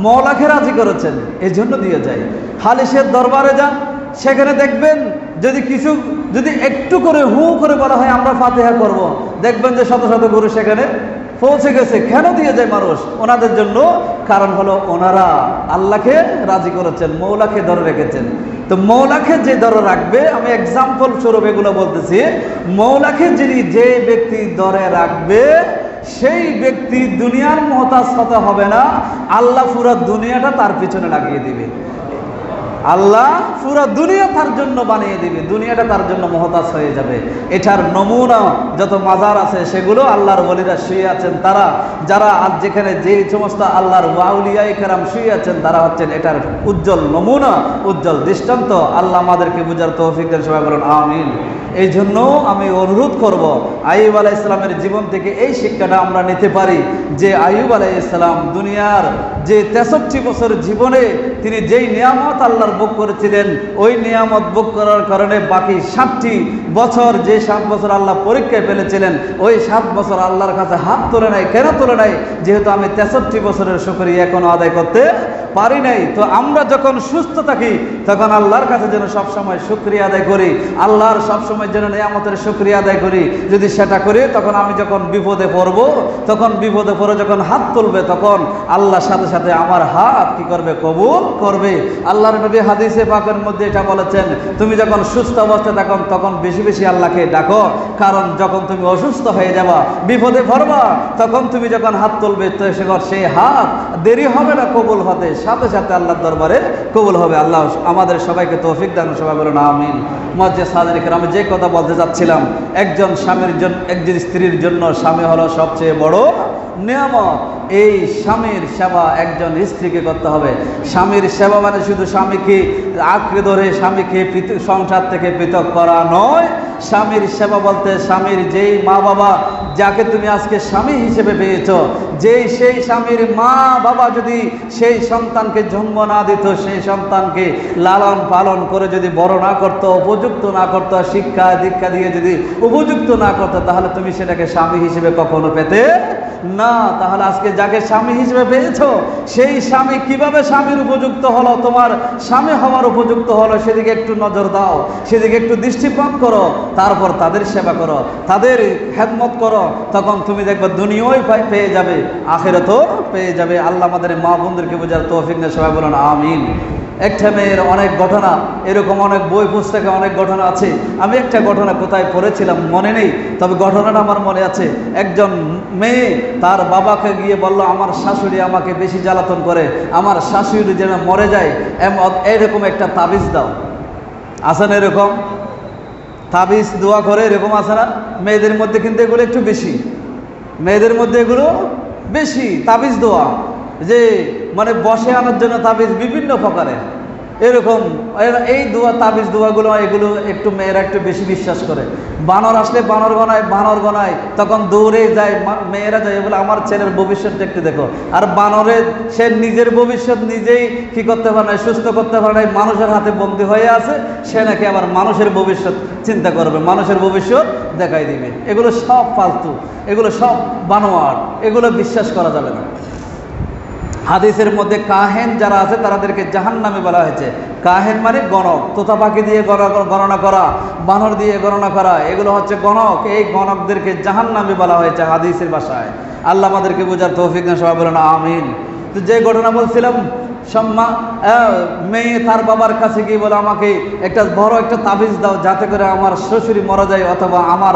মওলাকে রাজি করেছেন, এই জন্য দিয়ে যায়। হালিশের দরবারে যান, সেখানে দেখবেন যদি একটু করে হু করে বলা হয় আমরা ফাতিহা করব, দেখবেন যে শত শত গরু সেখানে পৌঁছে গেছে। কেন দিয়ে যায় মানুষ? ওনাদের জন্য। কারণ হলো ওনারা আল্লাহকে রাজি করেছেন, মৌলাকে ধরে রেখেছেন। তো মৌলাকে যে ধরে রাখবে, আমি এক্সাম্পল স্বরূপ এগুলো বলতেছি, মৌলাকে যে ব্যক্তি ধরে রাখবে সেই ব্যক্তি দুনিয়ার মুহতাজ হতে হবে না, আল্লাহ পুরা দুনিয়াটা তার পিছনে লাগিয়ে দিবে। আল্লাহ পুরা দুনিয়া তার জন্য বানিয়ে দিবে, দুনিয়াটা তার জন্য মুহতাজ হয়ে যাবে। এটার নমুনা যত মাজার আছে সেগুলো আল্লাহর ওলিরা শুয়ে আছেন, তারা যারা আজ যেখানে যে সমস্ত আল্লাহর আউলিয়া কেরাম শুয়ে আছেন, তারা হচ্ছেন এটার উজ্জ্বল নমুনা, উজ্জ্বল দৃষ্টান্ত। আল্লাহ আমাদেরকে বুঝার তৌফিক দেন, সবাই বলেন আমিন। এই জন্য আমি অনুরোধ করব, আইয়ুব আলাইহিস সালামের জীবন থেকে এই শিক্ষাটা আমরা নিতে পারি যে আইয়ুব আলাইহিস সালাম দুনিয়ার যে 63 বছর জীবনে তিনি যেই নিয়ামত আল্লাহর ভোগ করেছিলেন, ওই নিয়ামত ভোগ করার কারণে বাকি 7টি বছর, যে 7 বছর আল্লাহ পরীক্ষায় ফেলেছিলেন, ওই 7 বছর আল্লাহর কাছে হাত তোলে নাই। কেন তোলে নাই? যেহেতু আমি 63 বছরের শুকরিয়া এখনো আদায় করতে পারি নাই। তো আমরা যখন সুস্থ থাকি তখন আল্লাহর কাছে যেন সবসময় শুকরিয়া আদায় করি, আল্লাহর সবসময় যেন নিয়ামতের শুকরিয়া আদায় করি। যদি সেটা করি তখন আমি যখন বিপদে পড়ব, তখন বিপদে পড়ে যখন হাত তুলবে তখন আল্লাহর সাথে সাথে আমার হাত কি করবে? কবুল করবে। আল্লাহর নবী হাদিসে পাকের মধ্যে এটা বলেছেন, তুমি যখন সুস্থ অবস্থায় থাকো তখন বেশি বেশি আল্লাহকে ডাকো, কারণ যখন তুমি অসুস্থ হয়ে যাবা, বিপদে পড়বা, তখন তুমি যখন হাত তুলবে তো সেই হাত দেরি হবে না কবুল হতে, সাথে সাথে আল্লাহর দরবারে কবুল হবে। আল্লাহ আমাদের সবাইকে তৌফিক দান, সবাই বলুন আমিন। মুআজ্জিজ হাজিরিন, আমি যে কথা বলতে যাচ্ছিলাম, একজন স্বামীর জন্য, একজন স্ত্রীর জন্য স্বামী হলো সবচেয়ে বড় নিয়ামত। এই স্বামীর সেবা একজন স্ত্রীকে করতে হবে। স্বামীর সেবা মানে শুধু স্বামীকে আঁকড়ে ধরে স্বামীকে সংসার থেকে পৃথক করা নয়। স্বামীর সেবা বলতে স্বামীর যেই মা বাবা, যাকে তুমি আজকে স্বামী হিসেবে পেয়েছ, সেই স্বামীর মা বাবা যদি সেই সন্তানকে জন্ম না দিত, সেই সন্তানকে লালন পালন করে যদি বড় না করতো, উপযুক্ত না করতো, শিক্ষা দীক্ষা দিয়ে যদি উপযুক্ত না করতো, তাহলে তুমি সেটাকে স্বামী হিসেবে কখনো পেতে না। তাহলে আজকে যাকে স্বামী হিসেবে পেয়েছো, সেই স্বামী কিভাবে স্বামীর উপযুক্ত হলো, তোমার স্বামী হওয়ার উপযুক্ত হলো, সেদিকে একটু নজর দাও, সেদিকে একটু দৃষ্টিপাত করো, তারপর তাদের সেবা করো, তাদের খেদমত করো, তখন তুমি দেখবে দুনিয়ায় পেয়ে যাবে, আখিরাতেও পেয়ে যাবে। আল্লাহ আমাদের মা বোনদেরকে বোঝার তৌফিক দেন, সবাই বলুন আমিন। একটা মেয়ের অনেক ঘটনা, এরকম অনেক বই পুস্তকে অনেক ঘটনা আছে। আমি একটা ঘটনা কোথায় পড়েছিলাম মনে নেই, তবে ঘটনাটা আমার মনে আছে। একজন মেয়ে তার বাবাকে গিয়ে বলল, আমার শাশুড়ি আমাকে বেশি জ্বালাতন করে, আমার শাশুড়ি যেন মরে যায় এরকম একটা তাবিজ দাও। আছে না এরকম তাবিজ দোয়া করে, এরকম আছে না? মেয়েদের মধ্যে কিন্তু এগুলো একটু বেশি, মেয়েদের মধ্যে এগুলো বেশি তাবিজ দোয়া, যে মানে বসে আনার জন্য তাবিজ বিভিন্ন প্রকারের এরকম। এই দোয়া তাবিজ দোয়াগুলো এগুলো একটু মেয়েরা একটু বেশি বিশ্বাস করে। বানর আসলে বানর গনায় তখন দৌড়ে যায়, মেয়েরা যায় বলে আমার ছেলের ভবিষ্যৎটা একটু দেখো। আর বানরের সে নিজের ভবিষ্যৎ নিজেই কি করতে পারে না, সুস্থ করতে পারে না, মানুষের হাতে বন্দী হয়ে আছে, সে নাকি আবার মানুষের ভবিষ্যৎ চিন্তা করবে, মানুষের ভবিষ্যৎ দেখাই দিবে। এগুলো সব ফালতু, এগুলো সব বানোয়ার, এগুলো বিশ্বাস করা যাবে না। হাদিসের মধ্যে কাহেন যারা আছে তাদেরকে জাহান্নামী বলা হয়েছে। কাহেন মানে গণক, তোতা পাখি দিয়ে গণনা করা, বানর দিয়ে গণনা করা, এগুলো হচ্ছে গণক। এই গণকদেরকে জাহান্নামী বলা হয়েছে হাদিসের ভাষায়। আল্লাহ আমাদেরকে বোঝার তৌফিক দেন, সবাই বলেন আমিন। তো যে ঘটনা বলছিলাম, মেয়ে তার বাবার কাছে গিয়ে বলে, আমাকে একটা বড় একটা তাবিজ দাও, যাতে করে আমার শ্বশুরি মারা যায় অথবা আমার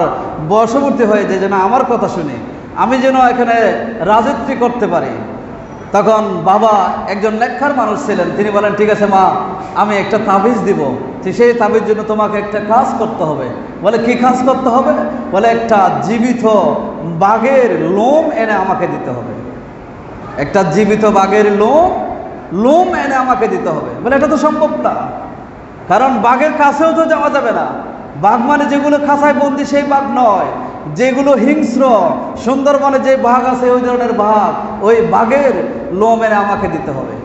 বশবর্তী হয়ে যায়, যেন আমার কথা শুনে আমি যেন এখানে রাজত্ব করতে পারি। তখন বাবা একজন নেককার মানুষ ছিলেন, তিনি বলেন, ঠিক আছে মা, আমি একটা তাবিজ দিব, সেই তাবিজ জন্য তোমাকে একটা কাজ করতে হবে। বলে, কি কাজ করতে হবে? বলে, একটা জীবিত বাঘের লোম এনে আমাকে দিতে হবে, একটা জীবিত বাঘের লোম এনে আমাকে দিতে হবে। বলে, এটা তো সম্ভব না, কারণ বাঘের কাছেও তো যাওয়া যাবে না। বাঘ মানে যেগুলো খাঁচায় বন্দি সেই বাঘ নয়, যেগুলো হিংস্র, সুন্দরবনে যে বাঘ আছে ওই ধরনের বাঘ, ওই বাঘের লোম এনে আমাকে দিতে হবে।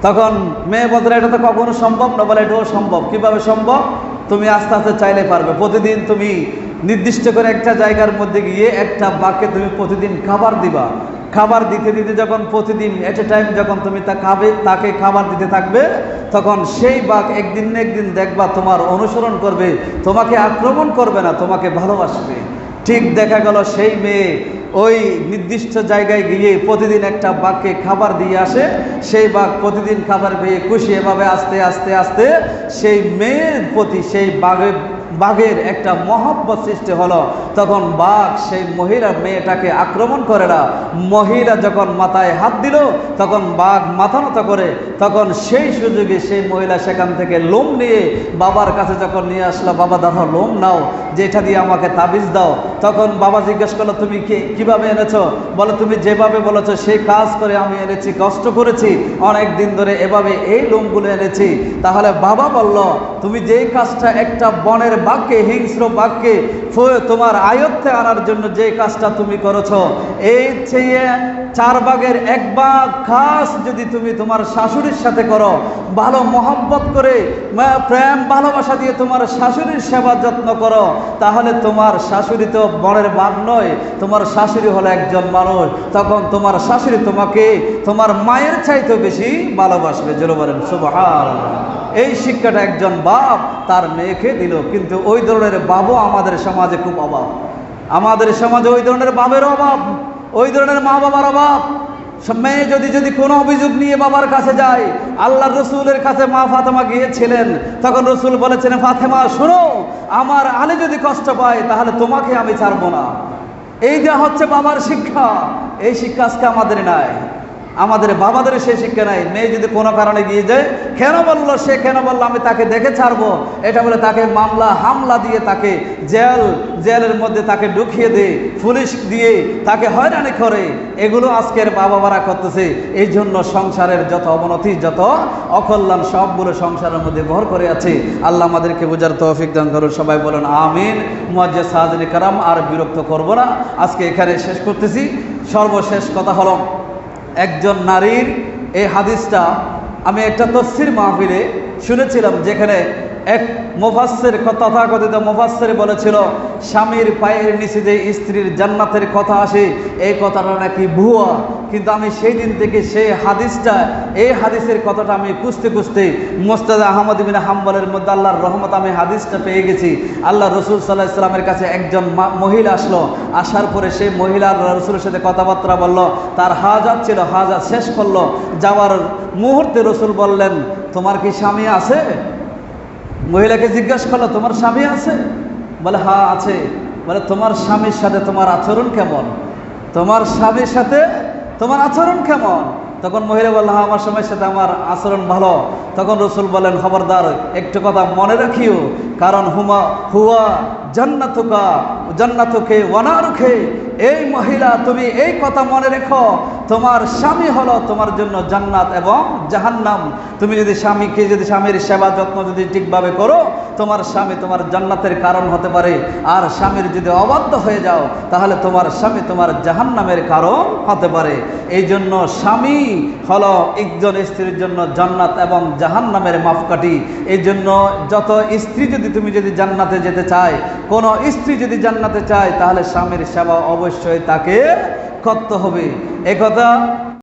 তখন মেয়ে বলতে, এটা তো কখনো সম্ভব না। বলে, এটাও সম্ভব। কিভাবে সম্ভব? তুমি আস্তে আস্তে চাইলে পারবে। প্রতিদিন তুমি নির্দিষ্ট করে একটা জায়গার মধ্যে গিয়ে একটা বাঘকে তুমি প্রতিদিন খাবার দিবা। খাবার দিতে দিতে যখন প্রতিদিন এট এ টাইম যখন তুমি তাকে খাবার দিতে থাকবে, তখন সেই বাঘ একদিন না একদিন দেখবা তোমার অনুসরণ করবে, তোমাকে আক্রমণ করবে না, তোমাকে ভালোবাসবে। ঠিক দেখা গেল সেই মেয়ে ওই নির্দিষ্ট জায়গায় গিয়ে প্রতিদিন একটা বাঘকে খাবার দিয়ে আসে। সেই বাঘ প্রতিদিন খাবার পেয়ে খুশি, এভাবে আস্তে আস্তে আস্তে সেই মেয়ের প্রতি সেই বাঘের একটা মহব্বত সৃষ্টি হলো। তখন বাঘ সেই মেয়েটাকে আক্রমণ করে না। মহিলা যখন মাথায় হাত দিল, তখন বাঘ মাথা নত করে, তখন সেই সুযোগে সেই মহিলা সেখান থেকে লোম নিয়ে বাবার কাছে যখন নিয়ে আসলো, বাবা দেখো লোম নাও, যেটা দিয়ে আমাকে তাবিজ দাও। তখন বাবা জিজ্ঞেস করলো, তুমি কিভাবে এনেছো? বলে, তুমি যেভাবে বলেছো সেই কাজ করে আমি এনেছি, কষ্ট করেছি অনেক দিন ধরে, এভাবে এই লোমগুলো এনেছি। তাহলে বাবা বলল, তুমি যেই কাজটা একটা বনের বাঘকে, হিংস্র বাঘকে তোমার আয়ত্তে আনার জন্য যে কাজটা তুমি করেছো, এই চেয়ে 4 ভাগের 1 ভাগ কাজ যদি তুমি তোমার শাশুড়ির সাথে করো, ভালো মহব্বত করে প্রেম ভালোবাসা দিয়ে তোমার শাশুড়ির সেবা যত্ন করো, তাহলে তোমার শাশুড়ি তো বনের বাঘ নয়, তোমার শাশুড়ি হলো একজন মানুষ, তখন তোমার শাশুড়ি তোমাকে তোমার মায়ের চাইতে বেশি ভালোবাসবে। জোরে বলেন সুবহানাল্লাহ। এই শিক্ষাটা একজন বাপ তার মেয়েকে দিল। কিন্তু ওই ধরনের বাবও আমাদের সমাজে খুব অভাব। আমাদের সমাজে ওই ধরনের বাবের অভাব, ওই ধরনের মা বাবার অভাব। মেয়ে যদি কোনো অভিযোগ নিয়ে বাবার কাছে যায়, আল্লাহর রসুলের কাছে মা ফাতেমা গিয়েছিলেন, তখন রসুল বলেছেন, ফাতেমা শোনো, আমার আলী যদি কষ্ট পায় তাহলে তোমাকে আমি ছাড়বো না। এইটা হচ্ছে বাবার শিক্ষা। এই শিক্ষা আজকে আমাদের নাই, আমাদের বাবাদের সেই শিক্ষা নাই। মেয়ে যদি কোনো কারণে গিয়ে যায়, কেন বললো, সে কেন বললো আমি তাকে দেখে ছাড়বো, এটা বলে তাকে মামলা হামলা দিয়ে তাকে জেলের মধ্যে তাকে ঢুকিয়ে দেয়, পুলিশ দিয়ে তাকে হয়রানি করে। এগুলো আজকের বাবারা করতেছে। এই জন্য সংসারের যত অবনতি, যত অকল্যাণ, সবগুলো সংসারের মধ্যে ভর করে আছে। আল্লাহ আমাদেরকে বোঝার তৌফিক দান করুন। সবাই বলেন আমিন। মুআজ্জাজ হাজির কারাম, আর বিরক্ত করব না, আজকে এখানে শেষ করতেছি। সর্বশেষ কথা হলো, একজন নারীর এই হাদিসটা আমি একটা তাফসীর মাহফিলে শুনেছিলাম, যেখানে এক মুফাসসির, তথাকথিত মুফাসসির বলেছিল, স্বামীর পায়ের নিচে যে স্ত্রীর জান্নাতের কথা আসে, এই কথাটা নাকি ভুয়া। কিন্তু আমি সেই দিন থেকে এই হাদিসের কথাটা আমি খুঁজতে মুস্তাদ আহমদ ইবনে হাম্বলের মধ্যে আল্লাহর রহমত আমি হাদিসটা পেয়ে গেছি। আল্লাহ রসুল সাল্লাল্লাহু আলাইহি ওয়াসাল্লামের কাছে একজন মহিলা আসলো। আসার পরে সেই মহিলা রসুলের সাথে কথাবার্তা বলল, তার হাজাত ছিল, হাজাত শেষ করলো। যাওয়ার মুহূর্তে রসুল বললেন, তোমার কি স্বামী আছে? মহিলাকে জিজ্ঞাসা করলো, তোমার স্বামী আছে? বলে হ্যাঁ আছে। বলে তোমার স্বামীর সাথে তোমার আচরণ কেমন? তোমার স্বামীর সাথে তোমার আচরণ কেমন? তখন মহিলা বলল, হ্যাঁ আমার স্বামীর সাথে আমার আচরণ ভালো। তখন রসুল বলেন, খবরদার, একটু কথা মনে রাখিও, কারণ হুয়া জান্নাতুকে ওয়া নারুকে। এই মহিলা, তুমি এই কথা মনে রেখো, তোমার স্বামী হলো তোমার জন্য জান্নাত এবং জাহান্নাম। তুমি যদি স্বামীর সেবা যত্ন যদি ঠিকভাবে করো, তোমার স্বামী তোমার জান্নাতের কারণ হতে পারে। আর স্বামীর যদি অবাধ্য হয়ে যাও, তাহলে তোমার স্বামী তোমার জাহান্নামের কারণ হতে পারে। এই জন্য স্বামী হলো একজন স্ত্রীর জন্য জান্নাত এবং জাহান্নামের মাপকাঠি। এই জন্য যত স্ত্রী তুমি যদি জান্নাতে যেতে চায়, কোনো স্ত্রী যদি জান্নাতে চায়, তাহলে স্বামীর সেবা অবশ্যই তাকে করতে হবে। একথা